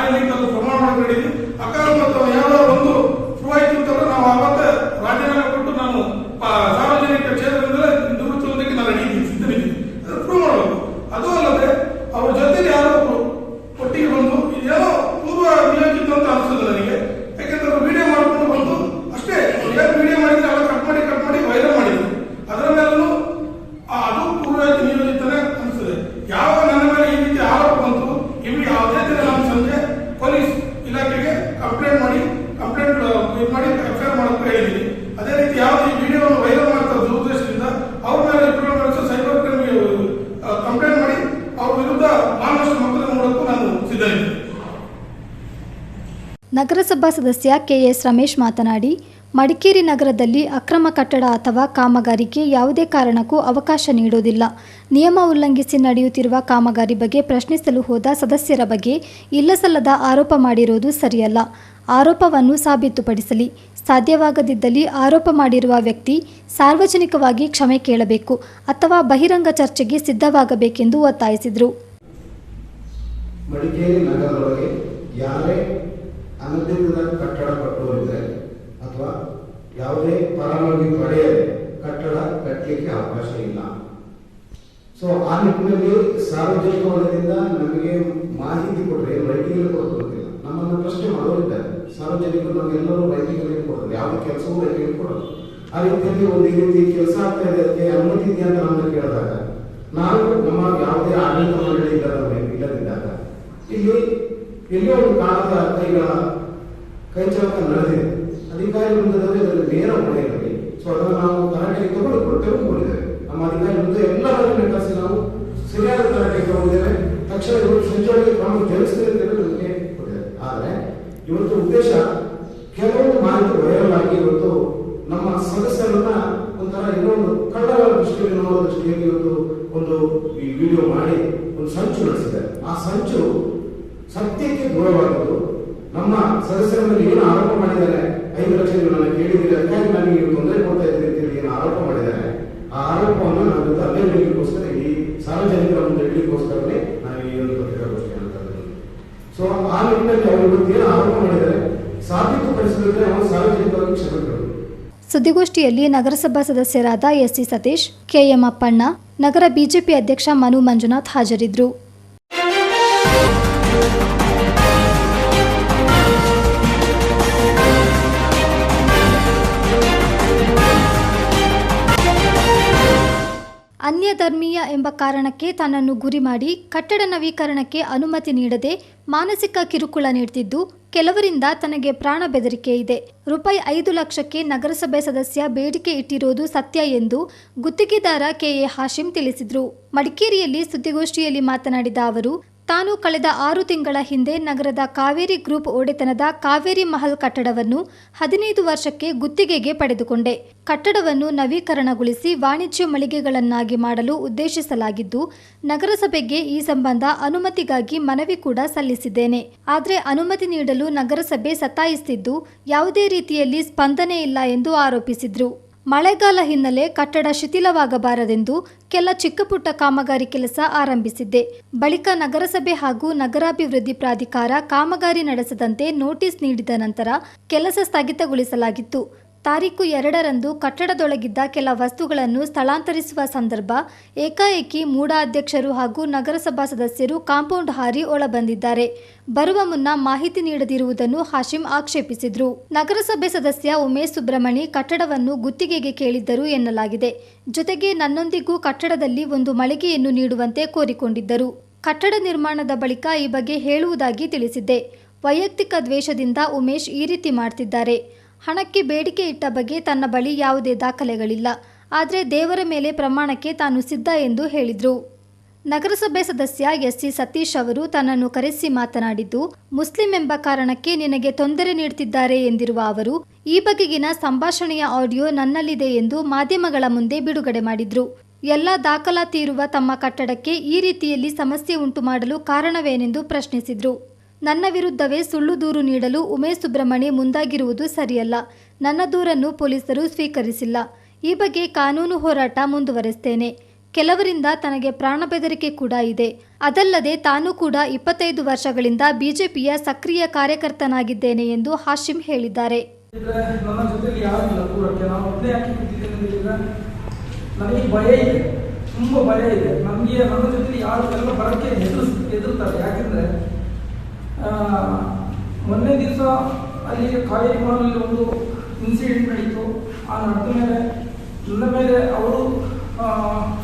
ಎಲ್ಲಿಗಾದ್ರೂ ಪ್ರಮಾಣ ಮಾಡಿದ್ದೀವಿ, ಅಕಸ್ಮಾತ್ ಯಾವ್ದಾದ್ರು ಒಂದು ಪ್ರೂವ್ ಆಯ್ತು ಅಂತಂದ್ರೆ ನಾವು ಆವತ್ತೇ ರಾಜೀನಾಮೆ ಕೊಟ್ಟು ನಾನು ಸಾರ್ವಜನಿಕ ಕ್ಷೇತ್ರದಿಂದ ನಿವೃತ್ತಿ ಹೊಂದಕ್ಕೆ ನಾನು ಸಿದ್ಧನಿದ್ದೀನಿ, ಅದು ಪ್ರೂವ್ ಮಾಡಬೇಕು. ಅದು ಅಲ್ಲದೆ ಅವ್ರ ಜೊತೆಗೆ ಯಾರೋ ಒಟ್ಟಿಗೆ ಬಂದು ಇದೇನೋ ಪೂರ್ವ ನಿಯೋಜಿತ ಅಂತ ಅನಿಸ್ತದೆ ನನಗೆ. ಯಾಕೆಂದ್ರೆ ವಿಡಿಯೋ ಮಾಡ್ಕೊಂಡು ಬಂದು ಅಷ್ಟೇ, ಏನು ವಿಡಿಯೋ ಮಾಡಿದ್ರೆ ಎಲ್ಲ ಕಟ್ ಮಾಡಿ ವೈರಲ್ ಮಾಡಿದ್ರು, ಅದರ ಮೇಲೂ ಅದು ಪೂರ್ವ ನಿಯೋಜಿತನೇ ಅನಿಸ್ತದೆ. ಯಾವ ನನ್ನ ಮೇಲೆ ಈ ರೀತಿ ಆರೋಪ ಬಂತು, ಇವಿ ಯಾವುದೇ ದಿನ ನಾನು ಸಂಜೆ ಪೊಲೀಸ್ ಇಲಾಖೆಗೆ ಕಂಪ್ಲೇಂಟ್ ಮಾಡಿ FIR ಮಾಡಕ್ಕೆ ಹೇಳಿದ್ದೀನಿ. ಅದೇ ರೀತಿ ಯಾವ್ದು ಈ ವಿಡಿಯೋವನ್ನು ವೈರಲ್ ಮಾಡ್ತಾ ದುರುದ್ದೇಶದಿಂದ ಅವ್ರ ಮೇಲೆ ಸೈಬರ್ ಕ್ರೈಮ್ಗೆ ಕಂಪ್ಲೇಂಟ್ ಮಾಡಿ ಅವ್ರ ವಿರುದ್ಧ ಮಾನನಷ್ಟ ಮೊಕದ್ದಮೆ ಮಾಡೋಕ್ಕೂ ನಾನು ಸಿದ್ಧನಿದ್ದೀನಿ. ನಗರಸಭಾ ಸದಸ್ಯ KS ರಮೇಶ್ ಮಾತನಾಡಿ, ಮಡಿಕೇರಿ ನಗರದಲ್ಲಿ ಅಕ್ರಮ ಕಟ್ಟಡ ಅಥವಾ ಕಾಮಗಾರಿಗೆ ಯಾವುದೇ ಕಾರಣಕ್ಕೂ ಅವಕಾಶ ನೀಡುವುದಿಲ್ಲ. ನಿಯಮ ಉಲ್ಲಂಘಿಸಿ ನಡೆಯುತ್ತಿರುವ ಕಾಮಗಾರಿ ಬಗ್ಗೆ ಪ್ರಶ್ನಿಸಲು ಹೋದ ಸದಸ್ಯರ ಬಗ್ಗೆ ಇಲ್ಲಸಲ್ಲದ ಆರೋಪ ಮಾಡಿರುವುದು ಸರಿಯಲ್ಲ. ಆರೋಪವನ್ನು ಸಾಬೀತುಪಡಿಸಲಿ. ಸಾಧ್ಯವಾಗದಿದ್ದಲ್ಲಿ ಆರೋಪ ಮಾಡಿರುವ ವ್ಯಕ್ತಿ ಸಾರ್ವಜನಿಕವಾಗಿ ಕ್ಷಮೆ ಕೇಳಬೇಕು ಅಥವಾ ಬಹಿರಂಗ ಚರ್ಚೆಗೆ ಸಿದ್ಧವಾಗಬೇಕೆಂದು ಒತ್ತಾಯಿಸಿದರು. ಮಡಿಕೇರಿ ನಗರದೊಳಗೆ ಯಾರೇ ಅನಧಿಕೃತ ಕಟ್ಟಡ ಕಟ್ಟುವರಿದ್ರೆ ಅಥವಾ ಯಾವುದೇ ಪರವಾನಗಿ ಪಡೆಯದೆ ಕಟ್ಟಡ ಕಟ್ಟಲಿಕ್ಕೆ ಅವಕಾಶ ಇಲ್ಲ. ಸೊ ಆ ನಿಟ್ಟಿನಲ್ಲಿ ಸಾರ್ವಜನಿಕ ವಲಯದಿಂದ ನಮಗೆ ಮಾಹಿತಿ ಕೊಟ್ಟರೆ ರೈಟಿಂಗ್ ಕೊಡೋದಿಲ್ಲ. ನಮ್ಮನ್ನು ಪ್ರಶ್ನೆ ಮಾಡೋರಿದ್ದಾರೆ, ಸಾರ್ವಜನಿಕರು ನಮಗೆಲ್ಲರೂ ರೈಟಿಂಗ್ ಕೊಡೋದು, ಯಾವ ಕೆಲಸವೂ ರೈಟಿಂಗ್ ಕೊಡೋದು. ಆ ರೀತಿಯಲ್ಲಿ ಒಂದು ಈ ರೀತಿ ಕೆಲಸ ಆಗ್ತಾ ಇದೆ, ಅದಕ್ಕೆ ಅನುಮತಿ ಇದೆಯಾ ಅಂತ ನಮ್ಮನ್ನು ಕೇಳಿದಾಗ ನಾವು ನಮ್ಮ ಯಾವುದೇ ಆಡಳಿತ ಮಂಡಳಿ ಇಲ್ಲದಿದ್ದಾಗ ಇಲ್ಲಿ ಎಲ್ಲಿಯೋ ಒಂದು ಕಾಣದ ಕೈಚಳಕ ನಡೆದಿದೆ. ಅಧಿಕಾರಿ ವೃಂದದಲ್ಲಿ ಅದರಲ್ಲಿ ನೇರ ಹೊಣೆ ಇರಲಿ. ಸೊ ಅದನ್ನು ನಾವು ತರಾಟೆಗೆ ತೆಗೆದುಕೊಂಡಿದ್ದೇವೆ. ನಮ್ಮ ಅಧಿಕಾರಿ ವೃಂದ ಎಲ್ಲರನ್ನು ಕರೆಸಿ ನಾವು ಸರಿಯಾದ ತರಾಟೆಗೆ ತಗೊಂಡಿದ್ದೇವೆ. ತಕ್ಷಣ ಇವತ್ತು ಸಂಚೋಳಿಗೆ ಕ್ರಮ ಜರುಗಿಸ್ತೇವೆ ಅಂತ ನಮಗೆ ಕೊಟ್ಟಿದ್ದಾರೆ. ಆದರೆ ಇವತ್ತು ಉದ್ದೇಶ ಕೆಲವೊಂದು ಮಾಹಿತಿ ವೈರಲ್ ಆಗಿ ಇವತ್ತು ನಮ್ಮ ಸದಸ್ಯರನ್ನ ಒಂಥರ ಇನ್ನೊಂದು ಕಳ್ಳಗಳ ದೃಷ್ಟಿಯಲ್ಲಿ ನೋಡೋ ದೃಷ್ಟಿಯಲ್ಲಿ ಒಂದು ಈ ವಿಡಿಯೋ ಮಾಡಿ ಒಂದು ಸಂಚು ನಡೆಸಿದ್ದಾರೆ. ಆ ಸಂಚು ಸತ್ಯಕ್ಕೆ ದೂರವಾದದ್ದು. ನಮ್ಮ ಸದಸ್ಯರ ಮೇಲೆ ಏನು ಆರೋಪ ಮಾಡಿದ್ದಾರೆ, 5 ಲಕ್ಷ ನನ್ನ ಕೇಳಿದ್ದೀರಿ, ಅದಕ್ಕಾಗಿ ನನಗೆ ತೊಂದರೆ ಕೊಡ್ತಾ ಇದ್ದೀನಿ ಅಂತೇಳಿ ಏನು ಆರೋಪ ಮಾಡಿದ್ದಾರೆ, ಆ ಆರೋಪವನ್ನು ನಾವು ಅಲ್ಲೇ ಈ ಸಾರ್ವಜನಿಕರ ಮುಂದೆ ಇಡಲಿಕ್ಕೋಸ್ಕರನೇ ನಾವು ಈ ಒಂದು ಪತ್ರಿಕಾಗೋಷ್ಠಿ ಅಂತ. ಸೊ ಆ ನಿಟ್ಟಿನಲ್ಲಿ ಅವರು ಏನು ಆರೋಪ ಮಾಡಿದ್ದಾರೆ ಸಾಬೀತುಪಡಿಸಿದ್ರೆ ನಾವು ಸಾರ್ವಜನಿಕವಾಗಿ ಕ್ಷಮೆಗಳು. ಸುದ್ದಿಗೋಷ್ಠಿಯಲ್ಲಿ ನಗರಸಭಾ ಸದಸ್ಯರಾದ ಎಸ್ಸಿ ಸತೀಶ್, ಕೆಎಂ ಅಪ್ಪಣ್ಣ, ನಗರ ಬಿಜೆಪಿ ಅಧ್ಯಕ್ಷ ಮನು ಮಂಜುನಾಥ್ ಹಾಜರಿದ್ದರು. ಅನ್ಯ ಧರ್ಮೀಯ ಎಂಬ ಕಾರಣಕ್ಕೆ ತನ್ನನ್ನು ಗುರಿ ಮಾಡಿ ಕಟ್ಟಡ ನವೀಕರಣಕ್ಕೆ ಅನುಮತಿ ನೀಡದೆ ಮಾನಸಿಕ ಕಿರುಕುಳ ನೀಡುತ್ತಿದ್ದು, ಕೆಲವರಿಂದ ತನಗೆ ಪ್ರಾಣ ಬೆದರಿಕೆ ಇದೆ. ರೂಪಾಯಿ 5 ಲಕ್ಷಕ್ಕೆ ನಗರಸಭೆ ಸದಸ್ಯ ಬೇಡಿಕೆ ಇಟ್ಟಿರುವುದು ಸತ್ಯ ಎಂದು ಗುತ್ತಿಗೆದಾರ ಕೆಎ ಹಾಶಿಂ ತಿಳಿಸಿದರು. ಮಡಿಕೇರಿಯಲ್ಲಿ ಸುದ್ದಿಗೋಷ್ಠಿಯಲ್ಲಿ ಮಾತನಾಡಿದ ಅವರು, ತಾನು ಕಳೆದ 6 ತಿಂಗಳ ಹಿಂದೆ ನಗರದ ಕಾವೇರಿ ಗ್ರೂಪ್ ಒಡೆತನದ ಕಾವೇರಿ ಮಹಲ್ ಕಟ್ಟಡವನ್ನು 15 ವರ್ಷಕ್ಕೆ ಗುತ್ತಿಗೆಗೆ ಪಡೆದುಕೊಂಡೆ. ಕಟ್ಟಡವನ್ನು ನವೀಕರಣಗೊಳಿಸಿ ವಾಣಿಜ್ಯ ಮಳಿಗೆಗಳನ್ನಾಗಿ ಮಾಡಲು ಉದ್ದೇಶಿಸಲಾಗಿದ್ದು, ನಗರಸಭೆಗೆ ಈ ಸಂಬಂಧ ಅನುಮತಿಗಾಗಿ ಮನವಿ ಕೂಡ ಸಲ್ಲಿಸಿದ್ದೇನೆ. ಆದರೆ ಅನುಮತಿ ನೀಡಲು ನಗರಸಭೆ ಸತಾಯಿಸುತ್ತಿದ್ದು, ಯಾವುದೇ ರೀತಿಯಲ್ಲಿ ಸ್ಪಂದನೆ ಇಲ್ಲ ಎಂದು ಆರೋಪಿಸಿದರು. ಮಳೆಗಾಲ ಹಿನ್ನೆಲೆ ಕಟ್ಟಡ ಶಿಥಿಲವಾಗಬಾರದೆಂದು ಕೆಲ ಚಿಕ್ಕಪುಟ್ಟ ಕಾಮಗಾರಿ ಕೆಲಸ ಆರಂಭಿಸಿದ್ದೆ. ಬಳಿಕ ನಗರಸಭೆ ಹಾಗೂ ನಗರಾಭಿವೃದ್ಧಿ ಪ್ರಾಧಿಕಾರ ಕಾಮಗಾರಿ ನಡೆಸದಂತೆ ನೋಟಿಸ್ ನೀಡಿದ ನಂತರ ಕೆಲಸ ಸ್ಥಗಿತಗೊಳಿಸಲಾಗಿತ್ತು. ತಾರೀಖು 2ರಂದು ಕಟ್ಟಡದೊಳಗಿದ್ದ ಕೆಲ ವಸ್ತುಗಳನ್ನು ಸ್ಥಳಾಂತರಿಸುವ ಸಂದರ್ಭ ಏಕಾಏಕಿ ಮೂಡ ಅಧ್ಯಕ್ಷರು ಹಾಗೂ ನಗರಸಭಾ ಸದಸ್ಯರು ಕಾಂಪೌಂಡ್ ಹಾರಿ ಒಳಬಂದಿದ್ದಾರೆ. ಬರುವ ಮುನ್ನ ಮಾಹಿತಿ ನೀಡದಿರುವುದನ್ನು ಹಾಶಿಂ ಆಕ್ಷೇಪಿಸಿದರು. ನಗರಸಭೆ ಸದಸ್ಯ ಉಮೇಶ್ ಸುಬ್ರಹ್ಮಣಿ ಕಟ್ಟಡವನ್ನು ಗುತ್ತಿಗೆಗೆ ಕೇಳಿದ್ದರು ಎನ್ನಲಾಗಿದೆ. ಜೊತೆಗೆ ನನ್ನೊಂದಿಗೂ ಕಟ್ಟಡದಲ್ಲಿ ಒಂದು ಮಳಿಗೆಯನ್ನು ನೀಡುವಂತೆ ಕೋರಿಕೊಂಡಿದ್ದರು. ಕಟ್ಟಡ ನಿರ್ಮಾಣದ ಬಳಿಕ ಈ ಬಗ್ಗೆ ಹೇಳುವುದಾಗಿ ತಿಳಿಸಿದ್ದೆ. ವೈಯಕ್ತಿಕ ದ್ವೇಷದಿಂದ ಉಮೇಶ್ ಈ ರೀತಿ ಮಾಡ್ತಿದ್ದಾರೆ. ಹಣಕ್ಕೆ ಬೇಡಿಕೆ ಇಟ್ಟ ಬಗ್ಗೆ ತನ್ನ ಬಳಿ ಯಾವುದೇ ದಾಖಲೆಗಳಿಲ್ಲ. ಆದರೆ ದೇವರ ಮೇಲೆ ಪ್ರಮಾಣಕ್ಕೆ ತಾನು ಸಿದ್ಧ ಎಂದು ಹೇಳಿದರು. ನಗರಸಭೆ ಸದಸ್ಯ ಎಸ್ಸಿ ಸತೀಶ್ ಅವರು ತನ್ನನ್ನು ಕರೆಸಿ ಮಾತನಾಡಿದ್ದು, ಮುಸ್ಲಿಂ ಎಂಬ ಕಾರಣಕ್ಕೆ ನಿನಗೆ ತೊಂದರೆ ನೀಡುತ್ತಿದ್ದಾರೆ ಎಂದಿರುವ ಅವರು, ಈ ಬಗೆಗಿನ ಸಂಭಾಷಣೆಯ ಆಡಿಯೋ ನನ್ನಲ್ಲಿದೆ ಎಂದು ಮಾಧ್ಯಮಗಳ ಮುಂದೆ ಬಿಡುಗಡೆ ಮಾಡಿದ್ರು. ಎಲ್ಲ ದಾಖಲಾತಿ ಇರುವ ತಮ್ಮ ಕಟ್ಟಡಕ್ಕೆ ಈ ರೀತಿಯಲ್ಲಿ ಸಮಸ್ಯೆ ಉಂಟು ಮಾಡಲು ಕಾರಣವೇನೆಂದು ಪ್ರಶ್ನಿಸಿದ್ರು. ನನ್ನ ವಿರುದ್ಧವೇ ಸುಳ್ಳು ದೂರು ನೀಡಲು ಉಮೇಶ್ ಸುಬ್ರಹ್ಮಣಿ ಮುಂದಾಗಿರುವುದು ಸರಿಯಲ್ಲ. ನನ್ನ ದೂರನ್ನು ಪೊಲೀಸರು ಸ್ವೀಕರಿಸಿಲ್ಲ. ಈ ಬಗ್ಗೆ ಕಾನೂನು ಹೋರಾಟ ಮುಂದುವರೆಸ್ತೇನೆ. ಕೆಲವರಿಂದ ತನಗೆ ಪ್ರಾಣ ಬೆದರಿಕೆ ಕೂಡ ಇದೆ. ಅದಲ್ಲದೆ ತಾನು ಕೂಡ 25 ವರ್ಷಗಳಿಂದ ಬಿಜೆಪಿಯ ಸಕ್ರಿಯ ಕಾರ್ಯಕರ್ತನಾಗಿದ್ದೇನೆ ಎಂದು ಹಾಶಿಂ ಹೇಳಿದ್ದಾರೆ. ನನ್ನ ಜೊತೆಲಿ ಯಾರಿಲ್ಲ ದೂರಕ್ಕೆ, ನಾನು ಒಬ್ಬನೇ ಹಾಕಿ ಕೂತಿದ್ದೇನೆ. ನನಗೆ ಭಯ ಇದೆ, ತುಂಬ ಭಯ ಇದೆ. ನನಗೆ ನನ್ನ ಜೊತೆಲಿ ಯಾರು ಎಲ್ಲ ಬರೋಕ್ಕೆ ಹೆದರ್ತಾರೆ. ಯಾಕೆಂದರೆ ಮೊನ್ನೆ ದಿವಸ ಅಲ್ಲಿ ಕಾವೇರಿ ಮಹಲಲ್ಲಿ ಒಂದು ಇನ್ಸಿಡೆಂಟ್ ನಡೀತು. ಆ ನಡೆದ ಮೇಲೆ ನನ್ನ ಮೇಲೆ ಅವರು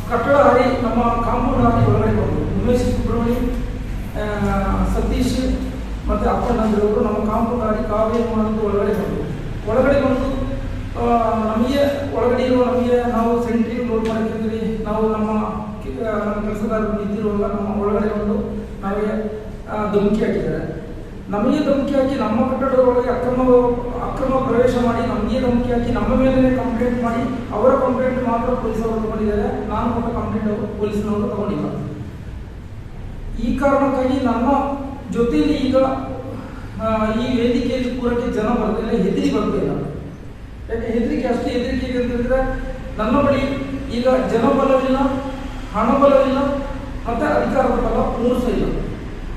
ಕಟ್ಟಡ ಹಾರಿ ನಮ್ಮ ಕಾಂಪೌಂಡ್ ಹಾಕಿ ಒಳಗಡೆ ಬಂದರು. ಉಮೇಶ್ ಸುಬ್ರಹ್ಮಣಿ, ಸತೀಶ್ ಮತ್ತು ಅಪ್ಪಣ್ಣಂದಿರವರು ನಮ್ಮ ಕಾಂಪೌಂಡ್ ಹಾಕಿ ಕಾವೇರಿ ಮಹಲದ ಒಳಗಡೆ ಬಂದು ನಮಗೆ ಒಳಗಡೆ ಇರುವ ನಾವು ಸೆಂಟ್ರಿ ಲೋಡ್ ಮಾಡೋಕ್ಕಿದ್ವಿ. ನಾವು ನಮ್ಮ ಕೆಲಸಗಾರರು ನಿಂತಿರುವಾಗ ನಮ್ಮ ಒಳಗಡೆ ಬಂದು ನಮಗೆ ಧಮಕಿ ಹಾಕಿದ್ದಾರೆ. ನಮಗೆ ಧಮಕಿ ಹಾಕಿ ನಮ್ಮ ಕಟ್ಟಡದೊಳಗೆ ಅಕ್ರಮ ಪ್ರವೇಶ ಮಾಡಿ ನಮಗೆ ಧಮಕಿ ಹಾಕಿ ನಮ್ಮ ಮೇಲೆ ಕಂಪ್ಲೇಂಟ್ ಮಾಡಿ, ಅವರ ಕಂಪ್ಲೇಂಟ್ ಮಾತ್ರ ಪೊಲೀಸವರು ತಗೊಂಡಿದ್ದಾರೆ. ನಾನು ಕೊಟ್ಟ ಕಂಪ್ಲೇಂಟ್ ಅವರು ಪೊಲೀಸ್ನವರು ತಗೊಂಡಿಲ್ಲ. ಈ ಕಾರಣಕ್ಕಾಗಿ ನನ್ನ ಜೊತೆಯಲ್ಲಿ ಈಗ ಈ ವೇದಿಕೆಯಲ್ಲಿ ಕೂರಕ್ಕೆ ಜನ ಬರ್ತಿಲ್ಲ, ಹೆದರಿ ಬರ್ತಿಲ್ಲ. ಯಾಕೆ ಹೆದರಿಕೆ? ಅಷ್ಟು ಹೆದರಿಕೆ ಇದೆ ಅಂತಂದರೆ ನನ್ನ ಬಳಿ ಈಗ ಜನಬಲವಿಲ್ಲ, ಹಣಬಲವಿಲ್ಲ, ಮತ್ತು ಅಧಿಕಾರದ ಬಲ 3 ಸಹ ಇಲ್ಲ.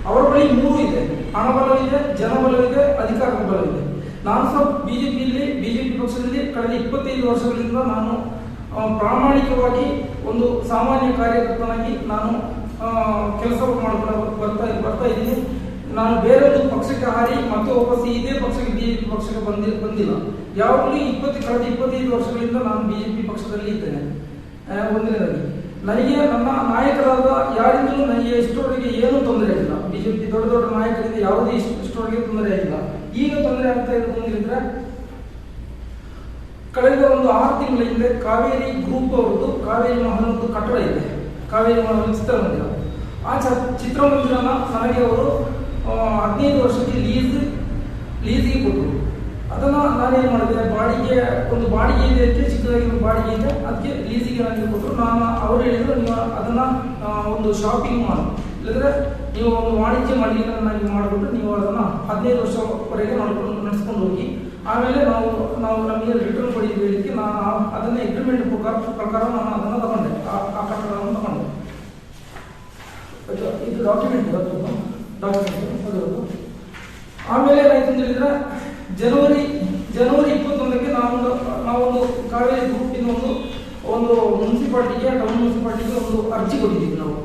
ಅವರ ಬಳಿ 3 ಇದೆ. ಹಣಬಲವಿದೆ, ಜನಬಲವಿದೆ, ಅಧಿಕಾರದ ಬಲವಿದೆ. ನಾನು ಸಹ ಬಿಜೆಪಿ ಪಕ್ಷದಲ್ಲಿ ಕಳೆದ 25 ವರ್ಷಗಳಿಂದ ನಾನು ಪ್ರಾಮಾಣಿಕವಾಗಿ ಒಂದು ಸಾಮಾನ್ಯ ಕಾರ್ಯಕರ್ತನಾಗಿ ನಾನು ಕೆಲಸ ಮಾಡ್ಕೊಂಡು ಬರ್ತಾ ಇದ್ದೀನಿ. ನಾನು ಬೇರೆ ಒಂದು ಪಕ್ಷಕ್ಕೆ ಹಾರಿ ಮತ್ತೆ ವಾಪಸ್ ಇದೇ ಪಕ್ಷಕ್ಕೆ ಬಿಜೆಪಿ ಪಕ್ಷಕ್ಕೆ ಬಂದಿಲ್ಲ. ಯಾವಾಗಲೂ ಕಳೆದ 25 ವರ್ಷಗಳಿಂದ ನಾನು ಬಿಜೆಪಿ ಪಕ್ಷದಲ್ಲಿ ಇದ್ದೇನೆ. ಒಂದನೇದಾಗಿ ನನಗೆ ನನ್ನ ನಾಯಕರಾದ ಯಾರಿಂದಲೂ ನನಗೆ ಇಷ್ಟರವರೆಗೆ ಏನೂ ತೊಂದರೆ ಆಗಿಲ್ಲ. ಬಿಜೆಪಿ ದೊಡ್ಡ ನಾಯಕರಿಂದ ಯಾವುದೇ ಇಷ್ಟರವರೆಗೆ ತೊಂದರೆ ಆಗಿಲ್ಲ. ಈಗ ತೊಂದರೆ ಆಗ್ತಾ ಇರೋದು ಅಂದ್ರೆ ಕಳೆದ ಒಂದು 6 ತಿಂಗಳ ಹಿಂದೆ ಕಾವೇರಿ ಗ್ರೂಪ್ ಅವರದ್ದು ಕಾವೇರಿ ಮಹಲ್ ಒಂದು ಕಟ್ಟಡ ಇದೆ, ಕಾವೇರಿ ಮಹಲ್ ಚಿತ್ರಮಂದಿರ. ಆ ಚಿತ್ರಮಂದಿರನ ನನಗೆ ಅವರು 15 ವರ್ಷಕ್ಕೆ ಲೀಸಿಗೆ ಕೊಟ್ಟರು. ಅದನ್ನು ನಾನೇನು ಮಾಡಿದೆ, ಬಾಡಿಗೆ ಇದೆ, ಚಿಕ್ಕದಾಗಿ ಒಂದು ಬಾಡಿಗೆ ಇದೆ, ಅದಕ್ಕೆ ಲೀಸಿಗೆ ನನಗೆ ಕೊಟ್ಟರು. ಅವರು ಹೇಳಿದ್ರು, ನೀವು ಅದನ್ನು ಒಂದು ಶಾಪಿಂಗ್ ಮಾಲ್ ಇಲ್ಲದ್ರೆ ನೀವು ಒಂದು ವಾಣಿಜ್ಯ ಮಳಿಗೆಗಳನ್ನಾಗಿ ಮಾಡಿಬಿಟ್ಟು ನೀವು ಅದನ್ನು 15 ವರ್ಷವರೆಗೆ ನಡೆಸ್ಕೊಂಡು ಹೋಗಿ, ಆಮೇಲೆ ನಾವು ನಮಗೆ ರಿಟರ್ನ್ ಕೊಡಿ ಹೇಳಿಕ್ಕೆ ನಾನು ಅದನ್ನ ಅಗ್ರಿಮೆಂಟ್ ಪ್ರಕಾರ ನಾನು ಅದನ್ನು ತಗೊಂಡೆ, ಆ ಕಟ್ಟಡವನ್ನು ತಗೊಂಡೆ. ಇದು ಡಾಕ್ಯುಮೆಂಟ್ ಅದು. ಆಮೇಲೆ ಏನಾಯ್ತು ಅಂತ ಹೇಳಿದ್ರೆ ಜನವರಿ 21ಕ್ಕೆ ನಾವೊಂದು ಕಾವೇರಿ ಗ್ರೂಪಿನ ಒಂದು ಮುನ್ಸಿಪಾಲಿಟಿಗೆ, ಟೌನ್ ಮುನ್ಸಿಪಾಲಿಟಿಗೆ ಒಂದು ಅರ್ಜಿ ಕೊಟ್ಟಿದ್ದೀವಿ. ನಾವು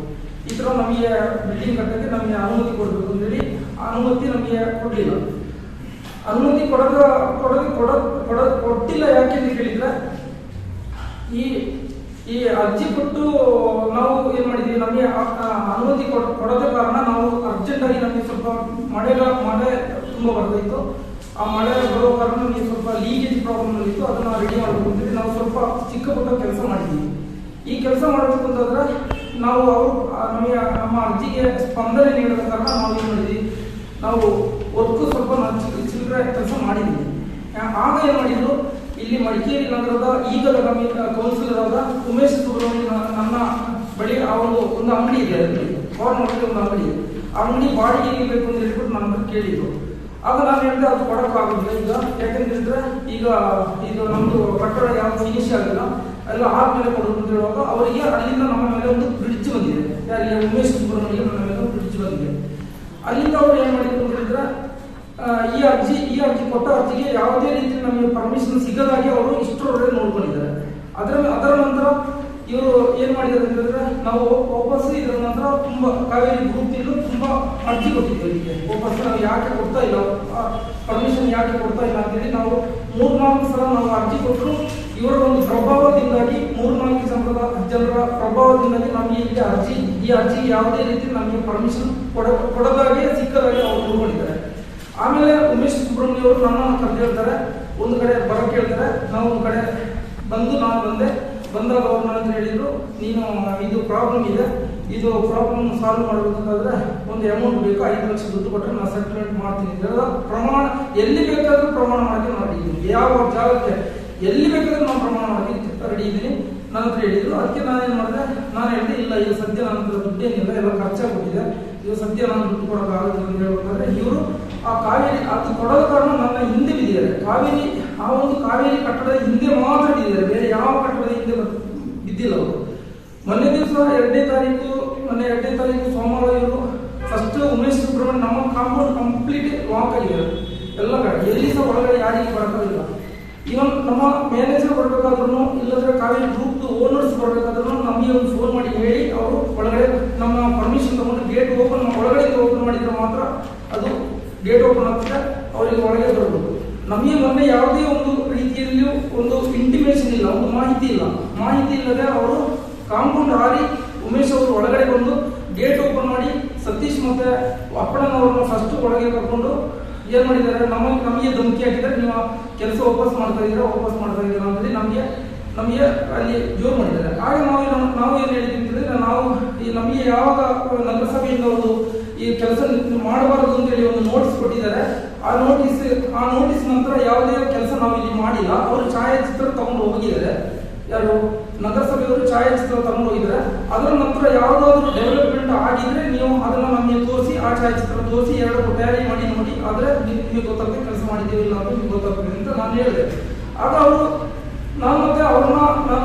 ಈ ಥರ ನಮಗೆ ಬಿಲ್ಡಿಂಗ್ ಕಟ್ಟಕ್ಕೆ ನಮಗೆ ಅನುಮತಿ ಕೊಡಬೇಕು ಅಂತೇಳಿ ಅನುಮತಿ ನಮಗೆ ಕೊಡಲಿಲ್ಲ. ಅನುಮತಿ ಕೊಟ್ಟಿಲ್ಲ ಯಾಕೆ ಅಂತ ಕೇಳಿದ್ರೆ, ಈ ಅರ್ಜಿ ಕೊಟ್ಟು ನಾವು ಏನ್ ಮಾಡಿದ್ವಿ, ನಮಗೆ ಅನುಮತಿ ಕೊಡದ ಕಾರಣ ನಾವು ಅರ್ಜೆಂಟ್ ಆಗಿ ನಮಗೆ ಸ್ವಲ್ಪ ಮಳೆ ತುಂಬಾ ಬರ್ತಾಯಿತ್ತು. ಆ ಮಳೆ ಬರೋ ಕಾರಣ ನಮಗೆ ಸ್ವಲ್ಪ ಲೀಕೇಜ್ ಪ್ರಾಬ್ಲಮ್ ಇತ್ತು. ಅದನ್ನ ರೆಡಿ ಮಾಡಬೇಕು ಅಂತೇಳಿ ನಾವು ಸ್ವಲ್ಪ ಚಿಕ್ಕ ಪುಟ್ಟ ಕೆಲಸ ಮಾಡಿದ್ವಿ. ಈ ಕೆಲಸ ಮಾಡಬೇಕು ಅಂತಂದ್ರೆ ನಾವು ನಮಗೆ ನಮ್ಮ ಅರ್ಜಿಗೆ ಸ್ಪಂದನೆ ನೀಡದ ಕಾರಣ ನಾವು ಏನು ಮಾಡಿದ್ವಿ, ನಾವು ವರ್ಕ್ ಸ್ವಲ್ಪ ಚಿಲ್ಲರೆ ಕೆಲಸ ಮಾಡಿದ್ವಿ. ಆಗ ಏನು ಮಾಡಿದ್ರು, ಇಲ್ಲಿ ಮಡಿಕೇರಿ ನಗರದ ಈಗದ ಕೌನ್ಸಿಲರ್ ಆದ ಉಮೇಶ್ ಸುಬ್ರಹ್ಮಣ್ಯ ನನ್ನ ಬಳಿ ಆ ಒಂದು ಅಂಗಡಿ ಇದೆ, ಗೌರ್ಮೆಂಟ್ ಒಂದು ಅಂಗಡಿ ಇದೆ. ಆ ಅಂಗಡಿ ಬಾಡಿಗೆಗೆ ಬೇಕು ಅಂತ ಹೇಳ್ಬಿಟ್ಟು ನನ್ನ ಕೇಳಿದ್ರು. ಆಗ ನಾನು ಹೇಳಿದೆ, ಅದು ಕೊಡೋಕ್ಕಾಗೋದಿಲ್ಲ ಈಗ, ಯಾಕೆಂದ್ರೆ ಈಗ ಇದು ನಮ್ಮದು ಕಟ್ಟಡ ಯಾವುದು ಫಿನಿಶ್ ಆಗಿಲ್ಲ, ಎಲ್ಲ ಆದ್ಮೇಲೆ ಕೊಡೋದು ಅಂತ ಹೇಳುವಾಗ ಅವರಿಗೆ ಅಲ್ಲಿಂದ ನಮ್ಮ ಮೇಲೆ ಒಂದು ಬ್ರಿಡ್ಜ್ ಬಂದಿದೆ. ಯಾರಿಗೆ? ಉಮೇಶ್ ಸುಬ್ರಹ್ಮಣ್ಯ ನನ್ನ ಮೇಲೆ ಒಂದು ಬ್ರಿಡ್ಜ್ ಬಂದಿದೆ. ಅಲ್ಲಿಂದ ಅವರು ಏನು ಮಾಡಿದ್ರು ಅಂತ ಹೇಳಿದ್ರೆ, ಈ ಅರ್ಜಿ ಕೊಟ್ಟ ಅರ್ಜಿಗೆ ಯಾವುದೇ ರೀತಿ ನಮಗೆ ಪರ್ಮಿಷನ್ ಸಿಗದಾಗಿ ಅವರು ಇಷ್ಟರವರೆಗೆ ನೋಡ್ಕೊಂಡಿದ್ದಾರೆ. ಅದರ ನಂತರ ಇವರು ಏನು ಮಾಡಿದ್ದಾರೆ ಅಂತ ಹೇಳಿದ್ರೆ, ನಾವು ವಾಪಸ್ ಇದರ ನಂತರ ತುಂಬಾ ಕಾವೇರಿ ಗ್ರೂಪ್ನಿಂದ ತುಂಬಾ ಅರ್ಜಿ ಕೊಟ್ಟಿದ್ದೇವೆ. ಇದಕ್ಕೆ ವಾಪಸ್ ನಾವು ಯಾಕೆ ಕೊಡ್ತಾ ಇಲ್ಲ, ಪರ್ಮಿಷನ್ ಯಾಕೆ ಕೊಡ್ತಾ ಇಲ್ಲ ಅಂತೇಳಿ ನಾವು 3-4 ಸಲ ನಾವು ಅರ್ಜಿ ಕೊಟ್ಟರು. ಇವರ ಒಂದು ಪ್ರಭಾವದಿಂದಾಗಿ 3-4 ಜನರ ಪ್ರಭಾವದಿಂದಾಗಿ ನಮಗೆ ಈ ಅರ್ಜಿಗೆ ಯಾವುದೇ ರೀತಿ ನಮಗೆ ಪರ್ಮಿಷನ್ ಕೊಡದಾಗೆ ಸಿಕ್ಕದಾಗಿ ಅವರು ನೋಡ್ಕೊಂಡಿದ್ದಾರೆ. ಆಮೇಲೆ ಉಮೇಶ್ ಸುಬ್ರಹ್ಮಣ್ಯ ಅವರು ನನ್ನನ್ನು ಕರೆದು ಹೇಳ್ತಾರೆ, ಒಂದು ಕಡೆ ಬರಕ್ಕೆ ಹೇಳ್ತಾರೆ. ನಾವು ಒಂದು ಕಡೆ ನಾನು ಬಂದಾಗ ಅವ್ರು ನನ್ನ ಹತ್ರ ಹೇಳಿದ್ರು, ನೀನು ಇದು ಪ್ರಾಬ್ಲಮ್ ಇದೆ, ಇದು ಪ್ರಾಬ್ಲಮ್ ಸಾಲ್ವ್ ಮಾಡಬೇಕಂತಾದ್ರೆ ಒಂದು ಅಮೌಂಟ್ ಬೇಕು, 5 ಲಕ್ಷ ದುಡ್ಡು ಕೊಟ್ಟರೆ ನಾನು ಸೆಟಲ್ಮೆಂಟ್ ಮಾಡ್ತೀನಿ. ಪ್ರಮಾಣ ಎಲ್ಲಿ ಬೇಕಾದ್ರೂ ಪ್ರಮಾಣ ಮಾಡಕ್ಕೆ ನಾನು ರೆಡಿ ಇದ್ದೀನಿ, ಯಾವ ಜಾಗಕ್ಕೆ ಎಲ್ಲಿ ಬೇಕಾದ್ರೂ ನಾನು ಪ್ರಮಾಣ ಮಾಡಕ್ಕೆ ರೆಡಿ ಇದ್ದೀನಿ ನನ್ನ ಹತ್ರ ಹೇಳಿದ್ರು. ಅದಕ್ಕೆ ನಾನೇನು ಮಾಡಿದೆ, ನಾನು ಹೇಳಿದೆ, ಇಲ್ಲ ಈಗ ಸದ್ಯ ನನ್ನ ಹತ್ರ ದುಡ್ಡೇನಿಲ್ಲ, ಎಲ್ಲ ಖರ್ಚಾಗ್ಬಿಟ್ಟಿದೆ, ಈಗ ಸದ್ಯ ನಾನು ದುಡ್ಡು ಕೊಡೋಕ್ಕಾಗೋದಿಲ್ಲ ಅಂತ ಹೇಳ್ಬೇಕಾದ್ರೆ ಇವರು ಆ ಕಾವೇರಿ ಅದು ಕೊಡೋದ ಕಾರಣ ನನ್ನ ಹಿಂದೆ ಬಿದ್ದಿದ್ದಾರೆ. ಆ ಒಂದು ಕಾವೇರಿ ಕಟ್ಟಡದ ಹಿಂದೆ ಮಾತ್ರ ಬಿದ್ದಿದ್ದಾರೆ, ಬೇರೆ ಯಾವ ಕಟ್ಟಡದ ಹಿಂದೆ ಬಿದ್ದಿಲ್ಲ ಅವರು. ಮೊನ್ನೆ ದಿವಸ 2ನೇ ತಾರೀಕು ಸೋಮವಾರ ಇವರು ಫಸ್ಟ್ ಉಮೇಶ್ ಸುಬ್ರಹ್ಮಣ್ಯ ನಮ್ಮ ಕಾಂಪೌಂಡ್ ಕಂಪ್ಲೀಟ್ ಲಾಕ್ ಆಗಿದ್ದಾರೆ ಎಲ್ಲ ಕಡೆ, ಎಲ್ಲಿ ಸಹ ಒಳಗಡೆ ಯಾರಿಗೆ ಬರೋಕ್ಕಾಗಿಲ್ಲ. ಇವನ್ ನಮ್ಮ ಮ್ಯಾನೇಜರ್ ಬರಬೇಕಾದ್ರೂ ಇಲ್ಲದ್ರೆ ಕಾವೇರಿ ಗ್ರೂಪ್ ಓನರ್ಸ್ ಬರಬೇಕಾದ್ರೂ ನಮಗೆ ಒಂದು ಫೋನ್ ಮಾಡಿ ಹೇಳಿ ಅವರು ಒಳಗಡೆ ನಮ್ಮ ಪರ್ಮಿಷನ್ ತಗೊಂಡು ಗೇಟ್ ಒಳಗಡೆ ಓಪನ್ ಮಾಡಿದ್ರೆ ಮಾತ್ರ ಅದು ಗೇಟ್ ಓಪನ್ ಆಗ್ತದೆ, ಅವರಿಗೆ ಒಳಗೆ ಬರಬೇಕು. ನಮಗೆ ಮೊನ್ನೆ ಯಾವುದೇ ಒಂದು ರೀತಿಯಲ್ಲಿಯೂ ಒಂದು ಇಂಟಿಮೇಷನ್ ಇಲ್ಲ, ಒಂದು ಮಾಹಿತಿ ಇಲ್ಲದೆ ಅವರು ಕಾಂಪೌಂಡ್ ಹಾರಿ ಉಮೇಶ್ ಅವರು ಒಳಗಡೆ ಬಂದು ಗೇಟ್ ಓಪನ್ ಮಾಡಿ ಸತೀಶ್ ಮತ್ತೆ ಅಪ್ಪಣ್ಣನವ್ರನ್ನ ಫಸ್ಟ್ ಒಳಗೆ ಕರ್ಕೊಂಡು ಏನ್ ಮಾಡಿದ್ದಾರೆ, ನಮಗೆ ಧಮಕಿ ಹಾಕಿದ್ದಾರೆ, ನೀವು ಕೆಲಸ ವಾಪಸ್ ಮಾಡ್ತಾ ಇದ್ದೀರಾ ಅಂತೇಳಿ ನಮಗೆ ಅಲ್ಲಿ ಜೋರು ಮಾಡಿದ್ದಾರೆ. ಆಗ ನಾವು ಏನು ಹೇಳಿದ್ವಿ ಅಂತಂದ್ರೆ, ನಮಗೆ ಯಾವಾಗ ನಗರಸಭೆಯಿಂದ ಒಂದು ಈ ಕೆಲಸ ಮಾಡಬಾರದು ಅಂತೇಳಿ ಒಂದು ನೋಟಿಸ್ ಕೊಟ್ಟಿದ್ದಾರೆ. ಆ ನೋಟಿಸ್ ನಂತರ ಯಾವುದೇ ಕೆಲಸ ನಾವು ಇಲ್ಲಿ ಮಾಡಿಲ್ಲ. ಅವರು ಛಾಯಾಚಿತ್ರ ತಗೊಂಡು ಹೋಗಿದ್ದಾರೆ, ಯಾರು ನಗರಸಭೆಯವರು ಛಾಯಾಚಿತ್ರ ತಗೊಂಡು ಹೋಗಿದ್ದಾರೆ. ಅದರ ನಂತರ ಯಾವುದಾದ್ರೂ ಡೆವಲಪ್ಮೆಂಟ್ ಆಗಿದ್ರೆ ನೀವು ಅದನ್ನ ನಮಗೆ ತೋರಿಸಿ, ಆ ಛಾಯಾಚಿತ್ರ ತೋರಿಸಿ 2 ಟ್ಯಾಲಿ ಮಾಡಿ ನೋಡಿ, ಆದ್ರೆ ನಿಮಗೆ ಗೊತ್ತಾಗ್ತದೆ ಕೆಲಸ ಮಾಡಿದ್ದೇವೆ ಇಲ್ಲ ಅಂತ ನಿಮ್ಗೆ ಗೊತ್ತಾಗ್ತದೆ ಅಂತ ನಾನು ಹೇಳಿದೆ. ಆಗ ನಾನು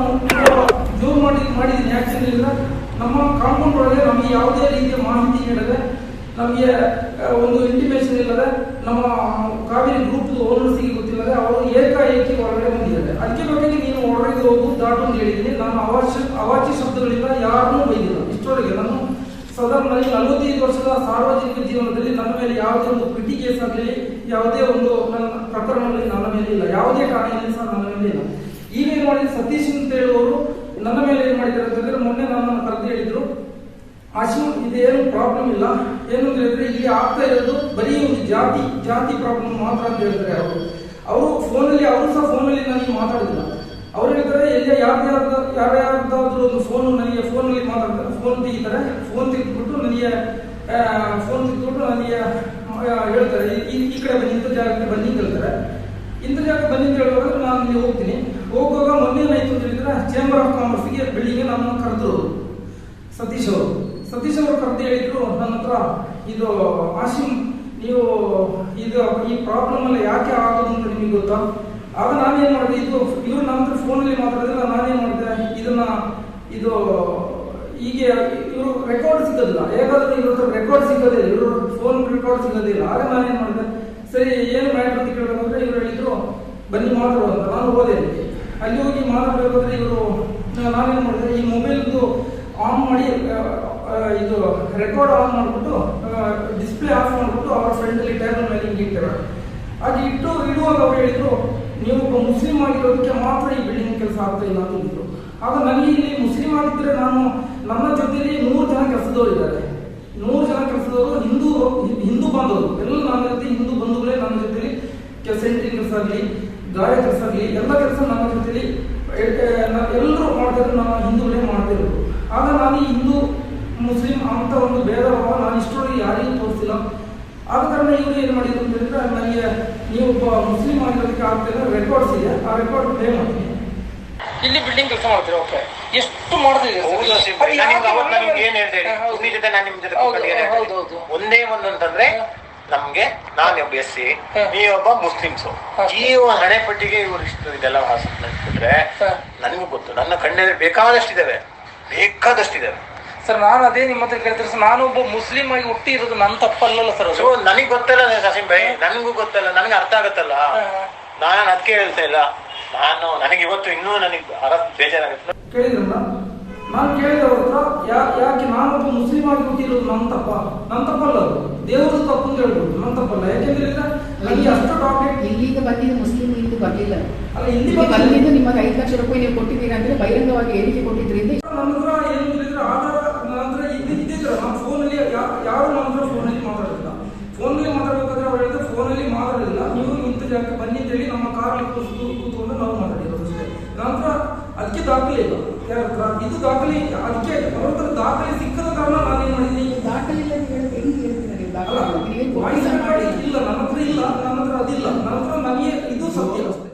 ಜೋರು ಮಾಡಿದ್ದೀನಿ. ಯಾಕೆಂದ್ರೆ ನಮ್ಮ ಕಾಂಪೌಂಡ್ ಒಳಗೆ ನಮಗೆ ಯಾವುದೇ ರೀತಿಯ ಮಾಹಿತಿ ನೀಡದೆ ನಮಗೆ ಒಂದು ಇಂಟಿಮೇಷನ್ ಇಲ್ಲದೆ ನಮ್ಮ ಕಾವೇರಿ ಗ್ರೂಪ್ ಓನರ್ಸಿಗೆ ಗೊತ್ತಿಲ್ಲದೆ ಅವರು ಏಕಾಏಕಿ ಹೊರಗಡೆ ಬಂದಿದ್ದಾರೆ. ಅದಕ್ಕೆ ಬಗ್ಗೆ ನೀನು ಹೊರಗಡೆ ಹೋಗು ದಾಟು ಅಂತ ಹೇಳಿದ್ದೀನಿ. ನಾನು ಅವಾಚ್ಯ ಶಬ್ದಗಳಿಂದ ಯಾರನ್ನೂ ಬೈದಿಲ್ಲ. ಇಷ್ಟೊಳಗೆ ನಾನು ಸಾಧಾರಣ 45 ವರ್ಷದ ಸಾರ್ವಜನಿಕ ಜೀವನದಲ್ಲಿ ನನ್ನ ಮೇಲೆ ಯಾವುದೇ ಒಂದು ಪಿಟಿ ಕೇಸ್ ಆಗಲಿ, ಯಾವುದೇ ಒಂದು ನನ್ನ ಪ್ರಕರಣಗಳಲ್ಲಿ ನನ್ನ ಮೇಲೆ ಇಲ್ಲ, ಯಾವುದೇ ಕಾರಣದಲ್ಲಿ ಸಹ ನನ್ನ ಮೇಲೆ ಇಲ್ಲ. ಈಗೇನು ಮಾಡಿದ ಸತೀಶ್ ಅಂತ ಹೇಳುವವರು ನನ್ನ ಮೇಲೆ ಏನು ಮಾಡಿದ್ದಾರೆ ಅಂತಂದ್ರೆ, ಮೊನ್ನೆ ನನ್ನನ್ನು ಕರೆದು ಹೇಳಿದ್ರು, ಆಶೀಮ್ ಇದೇನು ಪ್ರಾಬ್ಲಮ್ ಇಲ್ಲ, ಏನು ಅಂತ ಹೇಳಿದ್ರೆ ಇಲ್ಲಿ ಆಗ್ತಾ ಇರೋದು ಬರೀ ಒಂದು ಜಾತಿ ಪ್ರಾಬ್ಲಮ್ ಮಾತ್ರ ಅಂತ ಹೇಳ್ತಾರೆ. ಅವರು ಫೋನಲ್ಲಿ, ಅವರು ಸಹ ಫೋನಲ್ಲಿ ನನಗೆ ಮಾತಾಡಿಲ್ಲ. ಅವ್ರು ಹೇಳ್ತಾರೆ ಎಲ್ಲ ಯಾರ್ಯಾರ್ದಾದ್ರೂ ಒಂದು ಫೋನ್ ನನಗೆ ಫೋನಲ್ಲಿ ಮಾತಾಡ್ತಾರೆ, ಫೋನ್ ತೆಗಿತಾರೆ, ಫೋನ್ ತೆಗೆದ್ಬಿಟ್ಟು ನನಗೆ ಹೇಳ್ತಾರೆ ಈ ಕಡೆ ಬನ್ನಿ, ಇಂಥ ಜಾಗಕ್ಕೆ ಬನ್ನಿ ಅಂತ ಹೇಳ್ತಾರೆ. ಇಂಥ ಜಾಗಕ್ಕೆ ಬನ್ನಿ ಅಂತ ಹೇಳುವಾಗ ನಾನು ಇಲ್ಲಿ ಹೋಗ್ತೀನಿ. ಹೋಗುವಾಗ ಮೊನ್ನೆ ಏನಾಯ್ತು ಅಂತ ಹೇಳಿದ್ರೆ, ಚೇಂಬರ್ ಆಫ್ ಕಾಮರ್ಸ್ಗೆ ಬಿಲ್ಡಿಂಗ್ ನಮ್ಮನ್ನು ಕರೆದ್ರು ಸತೀಶ್ ಅವರು ಕರೆದು ಹೇಳಿದ್ರು ನನ್ನ ಹತ್ರ, ಇದು ಆಶೀಮ್ ನೀವು ಈ ಪ್ರಾಬ್ಲಮ್ ಎಲ್ಲ ಯಾಕೆ ಆಗೋದು ಅಂತ ನಿಮಗೆ ಗೊತ್ತಾ? ಆಗ ನಾನೇನ್ ಮಾಡಿದೆ, ಇವ್ರು ನನ್ನ ಹತ್ರ ಫೋನಲ್ಲಿ ಮಾತಾಡಿದ್ರೆ ನಾನೇನ್ ಮಾಡಿದೆ, ಇದು ಹೀಗೆ ಇವರು ರೆಕಾರ್ಡ್ ಸಿಗೋದಿಲ್ಲ, ಹೇಗಾದ್ರೂ ಇವ್ರ ಹತ್ರ ರೆಕಾರ್ಡ್ ಸಿಗೋದಿಲ್ಲ, ಇವರು ಫೋನ್ ರೆಕಾರ್ಡ್ ಸಿಗೋದಿಲ್ಲ. ಆಗ ನಾನೇನ್ ಮಾಡಿದೆ, ಸರಿ ಏನು ಮ್ಯಾಟ್ರ್ ಅಂತ ಕೇಳಬೇಕಂದ್ರೆ ಇವ್ರು ಹೇಳಿದ್ರು ಬನ್ನಿ ಮಾತಾಡುವ ಅಂತ. ನಾನು ಹೋದೆ ಅಲ್ಲಿ ಹೋಗಿ ಮಾತಾಡಬೇಕಾದ್ರೆ ನಾನೇನ್ ಮಾಡಿದೆ, ಈ ಮೊಬೈಲ್ದು ಆನ್ ಮಾಡಿ ಇದು ರೆಕಾರ್ಡ್ ಆನ್ ಮಾಡಿಬಿಟ್ಟು ಡಿಸ್ಪ್ಲೇ ಆಫ್ ಮಾಡಿಬಿಟ್ಟು ಅವರ ಫ್ರೆಂಡಲ್ಲಿ ಟೇಬಲ್ ಮೇಲೆ ಹಿಂಗೆ ಇಟ್ಟರು. ಹಾಗೆ ಇಡುವಾಗ ಅವ್ರು ಹೇಳಿದ್ರು, ನೀವು ಒಬ್ಬ ಮುಸ್ಲಿಂ ಆಗಿರೋದಕ್ಕೆ ಮಾತ್ರ ಈ ಬಿಲ್ಡಿಂಗ್ ಕೆಲಸ ಆಗ್ತಾ ಇಲ್ಲ ಅಂತ ಹೇಳಿದ್ರು. ಆಗ ನನಗೆ ಇಲ್ಲಿ ಮುಸ್ಲಿಂ ಆಗಿದ್ರೆ ನನ್ನ ಜೊತೆಯಲ್ಲಿ 100 ಜನ ಕೆಲಸದವರು ಇದ್ದಾರೆ. 100 ಜನ ಕೆಲಸದವರು ಹಿಂದೂ ಬಾಂಧವರು ಎಲ್ಲ ನನ್ನ ಜೊತೆ, ಹಿಂದೂ ಬಂಧುಗಳೇ ನನ್ನ ಜೊತೆಲಿ ಸೆಂಟ್ರಿಂಗ್ ಕೆಲಸ ಆಗಲಿ, ಗಾಯ ಕೆಲಸ ಆಗಲಿ, ಎಲ್ಲ ಕೆಲಸ ನನ್ನ ಜೊತೆಲಿ ಎಲ್ಲರೂ ಮಾಡ್ತಿದ್ರು, ನಮ್ಮ ಹಿಂದೂಗಳೇ ಮಾಡ್ತಿರೋದು. ಆಗ ನಾನು ಹಿಂದೂ ಮುಸ್ಲಿಂ ಅಂತ ಒಂದು ಭೇದ ಭಾವ ನಾನು ಇಷ್ಟೊಳಗೆ ಯಾರಿಗೂ ತೋರಿಸಿಲ್ಲ. ಆದ ಕಾರಣ ಇವರು ಏನು ಮಾಡಿದ್ರು ಅಂತ ಹೇಳಿದ್ರೆ, ನನಗೆ ನೀವು ಒಬ್ಬ ಮುಸ್ಲಿಂ ಆಗಿರೋದಕ್ಕೆ ಆಗ್ತಿಲ್ಲ, ರೆಕಾರ್ಡ್ಸ್ ಇದೆ, ಆ ರೆಕಾರ್ಡ್ ಪ್ಲೇ ಮಾಡ್ತೀನಿ. ಇಲ್ಲಿ ಬಿಲ್ಡಿಂಗ್ ಕೆಲಸ ಮಾಡ್ತೀರಾ? ಓಕೆ, ಎಷ್ಟು ಮಾಡಿದ್ರೆ ಒಂದೇ ಒಂದು ಅಂತಂದ್ರೆ, ನಮ್ಗೆ ನಾನು ಒಬ್ಬ ಎಸ್ಸಿ, ನೀವೊಬ್ಬ ಮುಸ್ಲಿಮ್ಸು, ಈ ಹಣೆ ಪಟ್ಟಿಗೆ ಇವರು ಇಷ್ಟು ಇದೆಲ್ಲ ಹಾಕಿಬಿಟ್ರೆ ನನಗೂ ಗೊತ್ತು, ನನ್ನ ಕಣ್ಣಲ್ಲಿ ಬೇಕಾದಷ್ಟಿದ್ದಾವೆ. ಸರ್ ನಾನು ಅದೇ ನಿಮ್ಮ ಹತ್ರ ಕೇಳ್ತೀನಿ ಸರ್, ನಾನು ಒಬ್ಬ ಮುಸ್ಲಿಂ ಆಗಿ ಹುಟ್ಟಿರೋದು ನನ್ನ ತಪ್ಪಲ್ಲ ಸರ್. ಸೊ ನನಗೆ ಗೊತ್ತಲ್ಲ ಕಾಸಿಂ ಭಾಯಿ, ನನಗೂ ಗೊತ್ತಲ್ಲ, ನನಗೆ ಅರ್ಥ ಆಗತ್ತಲ್ಲ. ನಾನು ಅದಕ್ಕೆ ಹೇಳ್ತಾ ಇಲ್ಲ, ನನಗೆ ಇವತ್ತು ಇನ್ನೂ ನನಗೆ ಬೇಜಾರಾಗುತ್ತೆ. ಕೇಳಿದ್ರಲ್ಲ, ನಾನು ಕೇಳಿದ ಅವ್ರ ಹತ್ರ ಯಾಕೆ ನಾನೊಬ್ಬ ಮುಸ್ಲಿಂ ಆಗಿ ಹುಟ್ಟಿರೋದು ನನ್ನ ತಪ್ಪಲ್ಲ, ಅದು ದೇವ್ರದ್ದು ತಪ್ಪು ಅಂತ ಹೇಳ್ಬೋದು, ನನ್ನ ತಪ್ಪಲ್ಲ. ಯಾಕೆಂದ್ರೆ ನನಗೆ ಅಷ್ಟು ಡಾಕ್ಟರೇಟ್ ಇಲ್ಲಿಗೆ ಬಂದಿದ್ದು ಮುಸ್ಲಿಂ ಇಲ್ಲಿ ಬರಲಿಲ್ಲ ಅಲ್ಲ, ಇಲ್ಲಿ ಬಂದಿದ್ದು ನಿಮಗೆ 5 ಲಕ್ಷ ರೂಪಾಯಿ ನೀವು ಕೊಟ್ಟಿದ್ದೀರಾ ಅಂದ್ರೆ ಬಹಿರಂಗವಾಗಿ ಹೇಳಿಕೆ ಕೊಟ್ಟಿದ್ರಿಂದ ನನ್ನ ಹತ್ರ ಏನು ಹೇಳಿದ್ರೆ ಆಧಾರ ನನ್ನ ಹತ್ರ ಇದ್ದಿದ್ರ. ನಾನು ಫೋನಲ್ಲಿ ಯಾರು ನನ್ನ ಹತ್ರ ಫೋನಲ್ಲಿ ಮಾತಾಡಿಲ್ಲ. ಫೋನಲ್ಲಿ ಮಾತಾಡ್ಬೇಕಾದ್ರೆ ಅವ್ರು ಹೇಳಿದ್ರೆ ಫೋನಲ್ಲಿ ಮಾತಾಡಿಲ್ಲ, ನೀವು ಇಂಥ ಜಾಗಕ್ಕೆ ಬನ್ನಿ ಅಂತೇಳಿ ನಮ್ಮ ಕಾರಲ್ಲಿ ಕೂತ್ಕೊಂಡು ನಾವು ಮಾತಾಡಿರೋದು ಅಷ್ಟೇ. ನನ್ನ ಹತ್ರ ಅದಕ್ಕೆ ದಾಖಲೆ ಇಲ್ಲ ಯಾರ ಹತ್ರ, ಇದು ದಾಖಲೆ. ಅದಕ್ಕೆ ಅವ್ರ ಹತ್ರ ದಾಖಲೆ ಸಿಕ್ಕದ ಕಾರಣ ನಾನೇನ್ ಮಾಡಿದ್ದೀನಿ, ದಾಖಲೆ ಇಲ್ಲ ವಾಯ್ಸ್ ರೆಕಾರ್ಡ್ ಇಲ್ಲ ನನ್ನ ಹತ್ರ, ಇಲ್ಲ ನನ್ನ ಹತ್ರ ಅದಿಲ್ಲ, ನನ್ನ ಹತ್ರ ನನಗೆ ಇದು ಸತ್ಯ ಅಷ್ಟೇ.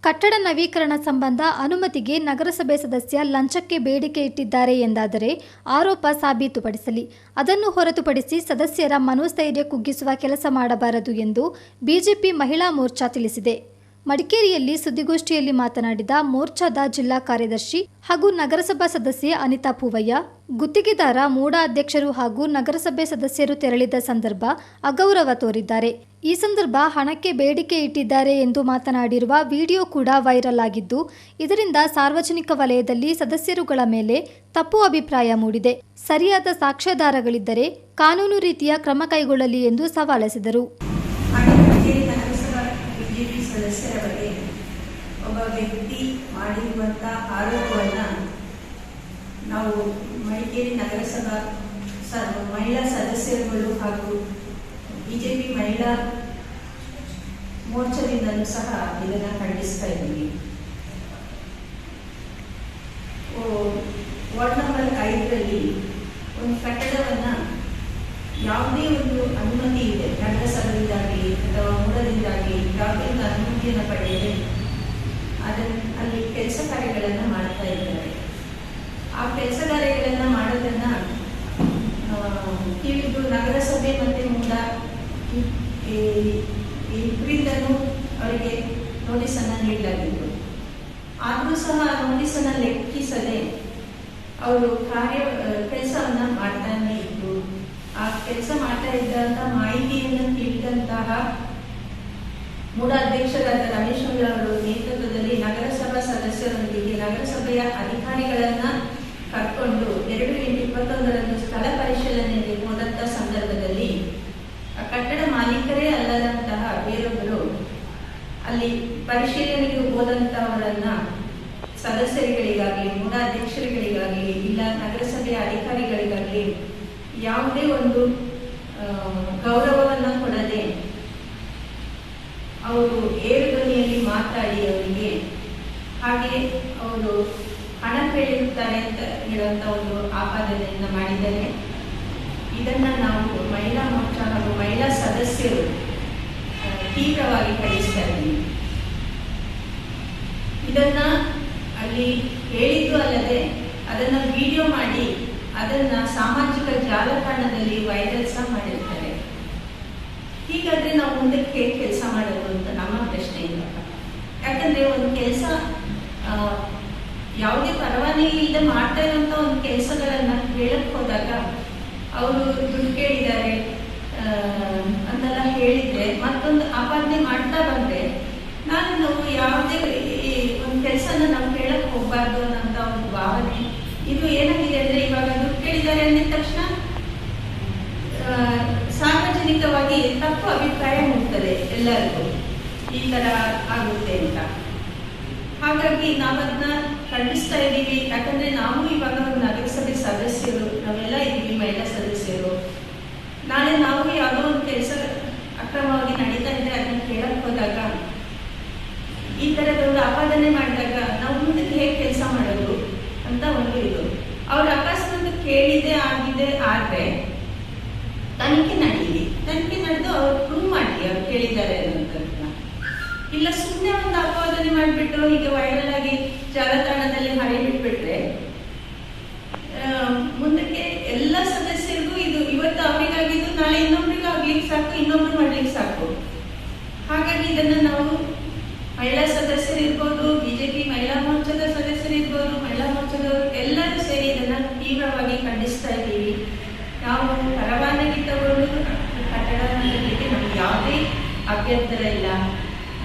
ಕಟ್ಟಡ ನವೀಕರಣ ಸಂಬಂಧ ಅನುಮತಿಗೆ ನಗರಸಭೆ ಸದಸ್ಯ ಲಂಚಕ್ಕೆ ಬೇಡಿಕೆ ಇಟ್ಟಿದ್ದಾರೆ ಎಂದಾದರೆ ಆರೋಪ ಸಾಬೀತುಪಡಿಸಲಿ. ಅದನ್ನು ಹೊರತುಪಡಿಸಿ ಸದಸ್ಯರ ಮನೋಸ್ಥೈರ್ಯ ಕುಗ್ಗಿಸುವ ಕೆಲಸ ಮಾಡಬಾರದು ಎಂದು ಬಿಜೆಪಿ ಮಹಿಳಾ ಮೋರ್ಚಾ ತಿಳಿಸಿದೆ. ಮಡಿಕೇರಿಯಲ್ಲಿ ಸುದ್ದಿಗೋಷ್ಠಿಯಲ್ಲಿ ಮಾತನಾಡಿದ ಮೋರ್ಚಾದ ಜಿಲ್ಲಾ ಕಾರ್ಯದರ್ಶಿ ಹಾಗೂ ನಗರಸಭಾ ಸದಸ್ಯೆ ಅನಿತಾ ಪೂವಯ್ಯ, ಗುತ್ತಿಗೆದಾರ ಮೂಡ ಅಧ್ಯಕ್ಷರು ಹಾಗೂ ನಗರಸಭೆ ಸದಸ್ಯರು ತೆರಳಿದ ಸಂದರ್ಭ ಅಗೌರವ ತೋರಿದ್ದಾರೆ. ಈ ಸಂದರ್ಭ ಹಣಕ್ಕೆ ಬೇಡಿಕೆ ಇಟ್ಟಿದ್ದಾರೆ ಎಂದು ಮಾತನಾಡಿರುವ ವಿಡಿಯೋ ಕೂಡ ವೈರಲ್ ಆಗಿದ್ದು, ಇದರಿಂದ ಸಾರ್ವಜನಿಕ ವಲಯದಲ್ಲಿ ಸದಸ್ಯರುಗಳ ಮೇಲೆ ತಪ್ಪು ಅಭಿಪ್ರಾಯ ಮೂಡಿದೆ. ಸರಿಯಾದ ಸಾಕ್ಷ್ಯಾಧಾರಗಳಿದ್ದರೆ ಕಾನೂನು ರೀತಿಯ ಕ್ರಮ ಕೈಗೊಳ್ಳಲಿ ಎಂದು ಸವಾಲೆಸೆದರು. ಸದಸ್ಯರ ಬಗ್ಗೆ ಒಬ್ಬ ವ್ಯಕ್ತಿ ಮಾಡಿರುವಂಥ ಆರೋಪವನ್ನು ನಾವು ಮಡಿಕೇರಿ ನಗರಸಭಾ ಮಹಿಳಾ ಸದಸ್ಯರುಗಳು ಹಾಗೂ ಬಿಜೆಪಿ ಮಹಿಳಾ ಮೋರ್ಚಾದಿಂದಲೂ ಸಹ ಇದನ್ನು ಖಂಡಿಸ್ತಾ ಇದ್ದೀವಿ. ವಾರ್ಡ್ ನಂಬರ್ 5ರಲ್ಲಿ ಒಂದು ಕಟ್ಟಡವನ್ನು ಯಾವುದೇ ಒಂದು ಅನುಮತಿ ಇದೆ, ನಗರಸಭೆಯಿಂದಾಗಲಿ ಅಥವಾ ಮೂಲದಿಂದಾಗಲಿ ಯಾವುದೇ ಒಂದು ಅನುಮತಿಯನ್ನು ಪಡೆಯದೆ ಅಲ್ಲಿ ಕೆಲಸ ಕಾರ್ಯಗಳನ್ನು ಮಾಡ್ತಾ ಇದ್ದಾರೆ. ಆ ಕೆಲಸ ಕಾರ್ಯಗಳನ್ನು ಮಾಡೋದನ್ನು ಇದು ನಗರಸಭೆ ಮತ್ತು ಮೂಲ ಇಬ್ಬರಿಂದನೂ ಅವರಿಗೆ ನೋಟಿಸನ್ನು ನೀಡಲಾಗಿತ್ತು. ಆದರೂ ಸಹ ನೋಟಿಸನ್ನು ಲೆಕ್ಕಿಸದೆ ಅವರು ಕೆಲಸವನ್ನು ಮಾಡ್ತಾನೆ ಇದ್ರು. ಆ ಕೆಲಸ ಮಾಡ್ತಾ ಇದ್ದಂಥ ಮಾಹಿತಿಯನ್ನು ತಿಳಿದಂತಹ ಮೂಡ ಅಧ್ಯಕ್ಷರಾದ ರಮೇಶ್ ಅವರ ನೇತೃತ್ವದಲ್ಲಿ ನಗರಸಭಾ ಸದಸ್ಯರೊಂದಿಗೆ ನಗರಸಭೆಯ ಅಧಿಕಾರಿಗಳನ್ನ ಕರ್ಕೊಂಡು 2/8/21 ಸ್ಥಳ ಪರಿಶೀಲನೆಗೆ ಹೋದಂತ ಸಂದರ್ಭದಲ್ಲಿ ಕಟ್ಟಡ ಮಾಲೀಕರೇ ಅಲ್ಲದಂತಹ ಬೇರೊಬ್ಬರು ಅಲ್ಲಿ ಪರಿಶೀಲನೆಗೆ ಹೋದಂತವರನ್ನ ಸದಸ್ಯರುಗಳಿಗಾಗಲಿ ಮೂಡ ಅಧ್ಯಕ್ಷರುಗಳಿಗಾಗಲಿ ಇಲ್ಲ ನಗರಸಭೆಯ ಅಧಿಕಾರಿಗಳಿಗಾಗಲಿ ಯಾವುದೇ ಒಂದು ಗೌರವವನ್ನು ಕೊಡದೆ ಅವರು ಏರು ಧ್ವನಿಯಲ್ಲಿ ಮಾತಾಡಿ ಅವರಿಗೆ ಹಾಗೆ ಅವರು ಹಣ ಕೇಳಿರುತ್ತಾರೆ ಅಂತ ಹೇಳುವಂತ ಒಂದು ಆಪಾದನೆಯನ್ನ ಮಾಡಿದ್ದಾರೆ. ಇದನ್ನ ನಾವು ಮಹಿಳಾ ಮೋರ್ಚಾ ಹಾಗೂ ಮಹಿಳಾ ಸದಸ್ಯರು ತೀವ್ರವಾಗಿ ಖಂಡಿಸ್ತಾ ಇದ್ದೀವಿ. ಇದನ್ನ ಅಲ್ಲಿ ಹೇಳಿದ್ದು ಅಲ್ಲದೆ ಅದನ್ನ ವಿಡಿಯೋ ಮಾಡಿ ಅದನ್ನ ಸಾಮಾಜಿಕ ಜಾಲತಾಣದಲ್ಲಿ ವೈರಲ್ ಸಹ ಮಾಡಿರ್ತಾರೆ. ಹೀಗಾದ್ರೆ ನಾವು ಮುಂದಕ್ಕೆ ಹೇಗೆ ಕೆಲಸ ಮಾಡೋದು ಅಂತ ನಮ್ಮ ಪ್ರಶ್ನೆ ಇಲ್ಲ. ಯಾಕಂದ್ರೆ ಒಂದು ಕೆಲಸ ಯಾವುದೇ ಪರವಾನಗಿ ಇಲ್ಲದೆ ಮಾಡ್ತಾ ಇರುವಂತ ಒಂದು ಕೆಲಸಗಳನ್ನ ಹೇಳಕ್ ಹೋದಾಗ ಅವರು ದುಡ್ಡು ಕೇಳಿದ್ದಾರೆ ಅಂತೆಲ್ಲ ಹೇಳಿದ್ರೆ ಮತ್ತೊಂದು ಆಪಾದನೆ ಮಾಡ್ತಾ ಬಂದ್ರೆ ನಾವು ಯಾವುದೇ ಒಂದು ಕೆಲಸನ ನಾವು ಹೇಳಕ್ ಹೋಗ್ಬಾರ್ದು ಅನ್ನೋಂತ ಒಂದು ಭಾವನೆ ಇದು ಏನಾಗಿದೆ ಅಂದ್ರೆ ಇವಾಗ ದುಡ್ಡು ಕೇಳಿದ್ದಾರೆ ಅಂದಿದ ತಕ್ಷಣ ಸಾರ್ವಜನಿಕವಾಗಿ ತಪ್ಪು ಅಭಿಪ್ರಾಯ ಮೂಡ್ತದೆ ಎಲ್ಲರಿಗೂ ಈ ತರ ಆಗುತ್ತೆ ಅಂತ. ಹಾಗಾಗಿ ನಾವದನ್ನ ಖಂಡಿಸ್ತಾ ಇದ್ದೀವಿ. ಯಾಕಂದ್ರೆ ನಾವು ಇವಾಗ ನಗರಸಭೆ ಸದಸ್ಯರು ನಾವೆಲ್ಲ ಇದ್ದೀವಿ, ಮಹಿಳಾ ಸದಸ್ಯರು. ನಾಳೆ ನಾವು ಯಾವುದೋ ಒಂದು ಕೆಲಸ ಅಕ್ರಮವಾಗಿ ನಡೀತಾ ಇದ್ರೆ ಅದನ್ನ ಕೇಳಕ್ ಹೋದಾಗ ಈ ತರದೊಂದು ಆಪಾದನೆ ಮಾಡಿದಾಗ ನಾವು ಮುಂದಕ್ಕೆ ಹೇಗೆ ಕೆಲಸ ಮಾಡೋದು ಅಂತ ಒಂದು ಇದು. ಅವ್ರ ಅಕಸ್ಮಾತ್ ಕೇಳಿದೆ ಆಗಿದೆ ಆದ್ರೆ ತನಿಖೆ ನಡೀಲಿ, ತನಿಖೆ ನಡೆದು ಅವ್ರು ಪ್ರೂವ್ ಮಾಡಿ ಅವ್ರು ಕೇಳಿದ್ದಾರೆ ಅನ್ನೋದನ್ನ. ಇಲ್ಲ ಸುಮ್ಮನೆ ಒಂದು ಆಪಾದನೆ ಮಾಡಿಬಿಟ್ಟು ಹೀಗೆ ವೈರಲ್ ಆಗಿ ಜಾಲತಾಣದಲ್ಲಿ ಹರಿಬಿಟ್ಬಿಟ್ರೆ ಮುಂದಕ್ಕೆ ಎಲ್ಲ ಸದಸ್ಯರಿಗೂ ಇದು ಇವತ್ತು ಅವರಿಗಾಗಿದ್ದು ನಾಳೆ ಇನ್ನೊಬ್ರಿಗೂ ಆಗ್ಲಿಕ್ಕೆ ಸಾಕು, ಇನ್ನೊಬ್ರು ಮಾಡ್ಲಿಕ್ಕೆ ಸಾಕು. ಹಾಗಾಗಿ ಇದನ್ನ ನಾವು ಮಹಿಳಾ ಸದಸ್ಯರಿರ್ಬೋದು, ಬಿಜೆಪಿ ಮಹಿಳಾ ಮೋರ್ಚಾದ ಸದಸ್ಯರಿರ್ಬೋದು, ಮಹಿಳಾ ಮೋರ್ಚಾದವರು ಎಲ್ಲರೂ ಸೇರಿ ಇದನ್ನ ತೀವ್ರವಾಗಿ ಖಂಡಿಸ್ತಾ ಇದ್ದೀವಿ. ನಾವು ಪರವಾನಗಿ ತಗೊಂಡು ಕಟ್ಟಡ ಮಾಡಲಿಕ್ಕೆ ನಮ್ಗೆ ಯಾವುದೇ ಅಭ್ಯಂತರ ಇಲ್ಲ.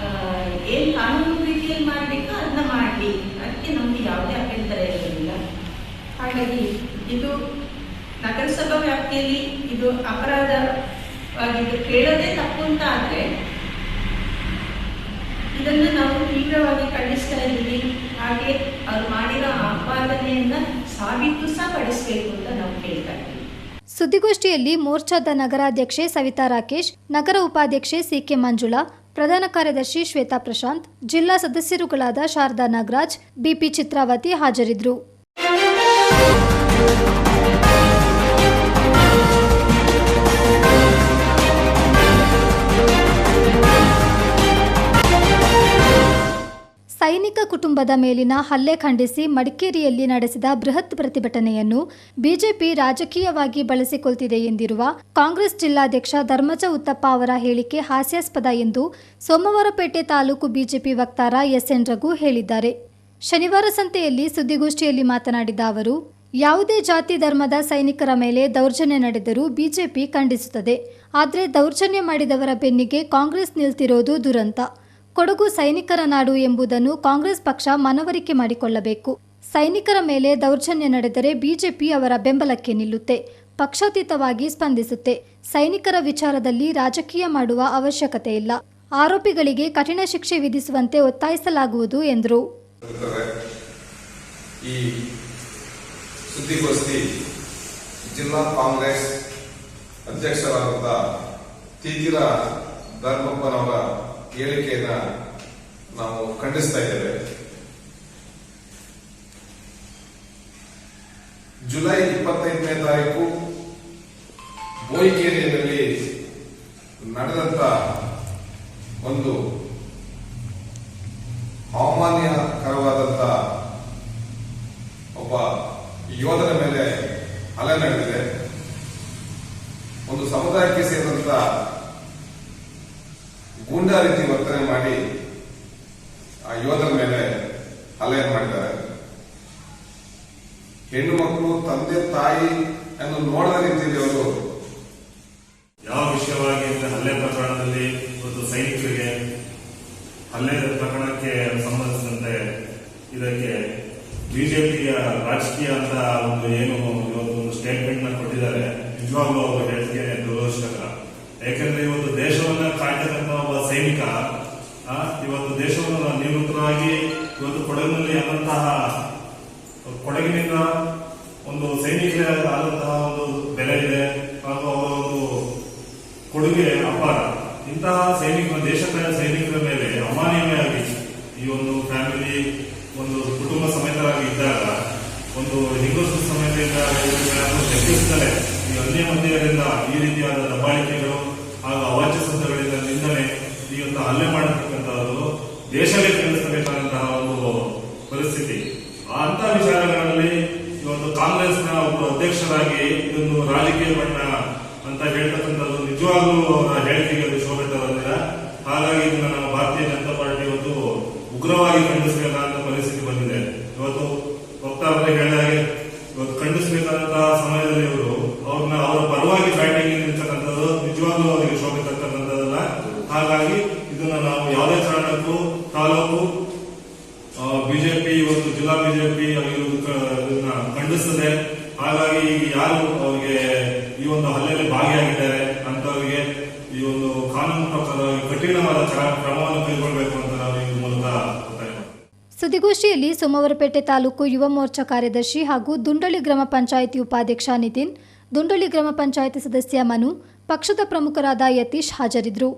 ಏನ್ ಕಾನೂನು ರೀತಿಯಲ್ಲಿ ಮಾಡ್ಬೇಕೋ ಅದನ್ನ ಮಾಡಿ, ಅದಕ್ಕೆ ನಮ್ಗೆ ಯಾವುದೇ ಅಭ್ಯಂತರ ಇರೋದಿಲ್ಲ. ಹಾಗಾಗಿ ಇದು ನಗರಸಭಾ ವ್ಯಾಪ್ತಿಯಲ್ಲಿ ಇದು ಅಪರಾಧವಾಗಿದ್ದು ಕೇಳೋದೇ ತಪ್ಪು ಅಂತ ಆದ್ರೆ ಇದನ್ನು ನಾವು ತೀವ್ರವಾಗಿ ಖಂಡಿಸ್ತಾ ಇದ್ದೀವಿ. ಹಾಗೆ ಅವ್ರು ಮಾಡಿರೋ ಆಪಾದನೆಯನ್ನ ಸಾಬೀತು ಸಹ ಪಡಿಸಬೇಕು ಅಂತ ನಾವು ಕೇಳ್ತಾ ಇದ್ದೀವಿ. ಸುದ್ದಿಗೋಷ್ಠಿಯಲ್ಲಿ ಮೋರ್ಚಾದ ನಗರಾಧ್ಯಕ್ಷೆ ಸವಿತಾ ರಾಕೇಶ್, ನಗರ ಉಪಾಧ್ಯಕ್ಷೆ ಸಿಕೆ ಮಂಜುಳಾ, ಪ್ರಧಾನ ಕಾರ್ಯದರ್ಶಿ ಶ್ವೇತಾ ಪ್ರಶಾಂತ್, ಜಿಲ್ಲಾ ಸದಸ್ಯರುಗಳಾದ ಶಾರದಾ ನಾಗರಾಜ್, ಬಿಪಿ ಚಿತ್ರಾವತಿ ಹಾಜರಿದ್ದರು. ಸೈನಿಕ ಕುಟುಂಬದ ಮೇಲಿನ ಹಲ್ಲೆ ಖಂಡಿಸಿ ಮಡಿಕೇರಿಯಲ್ಲಿ ನಡೆಸಿದ ಬೃಹತ್ ಪ್ರತಿಭಟನೆಯನ್ನು ಬಿಜೆಪಿ ರಾಜಕೀಯವಾಗಿ ಬಳಸಿಕೊಳ್ತಿದೆ ಎಂದಿರುವ ಕಾಂಗ್ರೆಸ್ ಜಿಲ್ಲಾಧ್ಯಕ್ಷ ಧರ್ಮಜ ಉತ್ತಪ್ಪ ಅವರ ಹೇಳಿಕೆ ಹಾಸ್ಯಾಸ್ಪದ ಎಂದು ಸೋಮವಾರಪೇಟೆ ತಾಲೂಕು ಬಿಜೆಪಿ ವಕ್ತಾರ ಎಸ್ಎನ್ ರಘು ಹೇಳಿದ್ದಾರೆ. ಶನಿವಾರ ಸಂತೆಯಲ್ಲಿ ಸುದ್ದಿಗೋಷ್ಠಿಯಲ್ಲಿ ಮಾತನಾಡಿದ ಅವರು, ಯಾವುದೇ ಜಾತಿ ಧರ್ಮದ ಸೈನಿಕರ ಮೇಲೆ ದೌರ್ಜನ್ಯ ನಡೆದರೂ ಬಿಜೆಪಿ ಖಂಡಿಸುತ್ತದೆ. ಆದರೆ ದೌರ್ಜನ್ಯ ಮಾಡಿದವರ ಬೆನ್ನಿಗೆ ಕಾಂಗ್ರೆಸ್ ನಿಲ್ತಿರೋದು ದುರಂತ. ಕೊಡಗು ಸೈನಿಕರ ನಾಡು ಎಂಬುದನ್ನು ಕಾಂಗ್ರೆಸ್ ಪಕ್ಷ ಮನವರಿಕೆ ಮಾಡಿಕೊಳ್ಳಬೇಕು. ಸೈನಿಕರ ಮೇಲೆ ದೌರ್ಜನ್ಯ ನಡೆದರೆ ಬಿಜೆಪಿ ಅವರ ಬೆಂಬಲಕ್ಕೆ ನಿಲ್ಲುತ್ತೆ, ಪಕ್ಷಾತೀತವಾಗಿ ಸ್ಪಂದಿಸುತ್ತೆ. ಸೈನಿಕರ ವಿಚಾರದಲ್ಲಿ ರಾಜಕೀಯ ಮಾಡುವ ಅವಶ್ಯಕತೆ ಇಲ್ಲ. ಆರೋಪಿಗಳಿಗೆ ಕಠಿಣ ಶಿಕ್ಷೆ ವಿಧಿಸುವಂತೆ ಒತ್ತಾಯಿಸಲಾಗುವುದು ಎಂದರು. ಈ ಸುದ್ದಿಗೋಷ್ಠಿ ಜಿಲ್ಲಾ ಕಾಂಗ್ರೆಸ್ ಅಧ್ಯಕ್ಷರಾದ ತೀತಿರ ಧರ್ಮಪ್ಪನವರ ಹೇಳಿಕೆಯನ್ನ ನಾವು ಖಂಡಿಸ್ತಾ ಇದ್ದೇವೆ. ಜುಲೈ 25ನೇ ತಾರೀಕು ಬೋಯಿಕೇರಿಯಲ್ಲಿ ನಡೆದಂತ ಒಂದು ಅವಮಾನಕರವಾದಂತ ಒಬ್ಬ ಯೋಧನ ಮೇಲೆ ಹಲ್ಲೆ ನಡೆದಿದೆ. ಒಂದು ಸಮುದಾಯಕ್ಕೆ ಸೇರಿದಂತ ಗೂಂಡಾ ರೀತಿ ವರ್ತನೆ ಮಾಡಿ ಆ ಯೋಧರ ಮೇಲೆ ಹಲ್ಲೆಯನ್ನು ಮಾಡಿದ್ದಾರೆ. ಹೆಣ್ಣು ಮಕ್ಕಳು ತಂದೆ ತಾಯಿ ಅನ್ನು ನೋಡದ ರೀತಿಯಲ್ಲಿ ಅವರು ಯಾವ ವಿಷಯವಾಗಿ ಹಲ್ಲೆ ಪ್ರಕರಣದಲ್ಲಿ ಇವತ್ತು ಸೈನಿಕರಿಗೆ ಹಲ್ಲೆ ಪ್ರಕರಣಕ್ಕೆ ಸಂಬಂಧಿಸಿದಂತೆ ಇದಕ್ಕೆ ಬಿಜೆಪಿಯ ರಾಜಕೀಯ ಅಂತ ಒಂದು ಏನು ಇವತ್ತು ಒಂದು ಸ್ಟೇಟ್ಮೆಂಟ್ ನ ಕೊಟ್ಟಿದ್ದಾರೆ. ನಿಜವಾಗ್ಲೂ ಅವರು ಹೇಳಿಕೆ ದುರದೃಷ್ಟಕರ. ಯಾಕೆಂದ್ರೆ ಇವತ್ತು ದೇಶವನ್ನ ಕಾಯ್ತಕ್ಕಂಥ ಒಬ್ಬ ಸೈನಿಕ ಇವತ್ತು ದೇಶವನ್ನು ನಿವೃತ್ತರಾಗಿ ಇವತ್ತು ಕೊಡಗಿನಲ್ಲಿ ಆದಂತಹ ಕೊಡಗಿನಿಂದ ಒಂದು ಸೈನಿಕರ ಆದಂತಹ ಒಂದು ಬೆಲೆ ಇದೆ ಹಾಗೂ ಅವರ ಒಂದು ಕೊಡುಗೆ ಅಪಾರ. ಇಂತಹ ದೇಶದ ಸೈನಿಕರ ಮೇಲೆ ಅಮಾನ್ಯವಾಗಿ ಈ ಒಂದು ಫ್ಯಾಮಿಲಿ ಒಂದು ಕುಟುಂಬ ಸಮೇತರಾಗಿ ಇದ್ದಾಗ ಒಂದು ಹೆಂಗಸು ಸಮೇತ ಲೆಕ್ಕಿಸುತ್ತಲೇ ಈ ಅನ್ಯ ಮಧ್ಯದಿಂದ ಈ ರೀತಿಯಾದ ದಬ್ಬಾಳಿಕೆಗಳು ಹಾಗೂ ಅವಾಚ್ಯ ಶಬ್ದಗಳಿಂದ ನಿಂದನೆ ಈ ಒಂದು ಹಲ್ಲೆ ಮಾಡತಕ್ಕಂತಹದ್ದು ದೇಶವೇ ತಿಳಿಸಬೇಕಾದಂತಹ ಒಂದು ಪರಿಸ್ಥಿತಿ. ಅಂತ ವಿಚಾರಗಳಲ್ಲಿ ಇವತ್ತು ಕಾಂಗ್ರೆಸ್ನ ಒಬ್ಬರು ಅಧ್ಯಕ್ಷರಾಗಿ ಇದೊಂದು ರಾಜಕೀಯ ಬಣ್ಣ ಅಂತ ಹೇಳ್ತಕ್ಕಂಥದ್ದು ನಿಜವಾಗ್ಲೂ ಅವರ ಹೇಳಿಕೆಗೆ ಅದು ಶೋಭೆ ತರೋದಿಲ್ಲ. ಹಾಗಾಗಿ ಇದನ್ನ ನಮ್ಮ ಭಾರತೀಯ ಜನತಾ ಪಾರ್ಟಿ ಇವತ್ತು ಉಗ್ರವಾಗಿ ಖಂಡಿಸಬೇಕಾದ ಪರಿಸ್ಥಿತಿ ಬಂದಿದೆ. ಇವತ್ತು ವಕ್ತಾರರು ಹೇಳಿದಾಗೆ ಇವತ್ತು ಖಂಡಿಸಬೇಕಾದಂತಹ ಸಮಯದಲ್ಲಿ ಇವರು ಅವ್ರನ್ನ ಅವರ ಪರವಾಗಿ ಬ್ಯಾಟಿಂಗ್ ನಿಲ್ತಕ್ಕಂಥದ್ದು ನಿಜವಾಗ್ಲೂ ಅವರಿಗೆ ಶೋಭೆ ತರ್ತಕ್ಕಂಥದ್ದಲ್ಲ. ಹಾಗಾಗಿ ಇದನ್ನ ನಾವು ಯಾವುದೇ ಕಾರಣಕ್ಕೂ ತಾಲೂಕು ಬಿಜೆಪಿ ಇವತ್ತು ಜಿಲ್ಲಾ ಬಿಜೆಪಿ ಇದನ್ನ ಖಂಡಿಸ್ತದೆ. ಹಾಗಾಗಿ ಯಾರು ಅವರಿಗೆ ಈ ಒಂದು ಹಲ್ಲೆಯಲ್ಲಿ ಭಾಗಿಯಾಗಿದ್ದಾರೆ ಅಂತವರಿಗೆ ಈ ಒಂದು ಕಾನೂನು ಪ್ರಕಾರ ಕಠಿಣವಾದ ಕ್ರಮವನ್ನು ಕೈಗೊಳ್ಳಬೇಕು ಅಂತ ನಾವು ಈ ಮೂಲಕ ಒತ್ತಾಯ ಮಾಡ್ತೀವಿ. ಸುದ್ದಿಗೋಷ್ಠಿಯಲ್ಲಿ ಸೋಮವಾರಪೇಟೆ ತಾಲೂಕು ಯುವ ಮೋರ್ಚಾ ಕಾರ್ಯದರ್ಶಿ ಹಾಗೂ ದುಂಡಳಿ ಗ್ರಾಮ ಪಂಚಾಯಿತಿ ಉಪಾಧ್ಯಕ್ಷ ನಿತಿನ್, ದುಂಡಳಿ ಗ್ರಾಮ ಪಂಚಾಯಿತಿ ಸದಸ್ಯ ಮನು, ಪಕ್ಷದ ಪ್ರಮುಖರಾದ ಯತೀಶ್ ಹಾಜರಿದ್ದರು.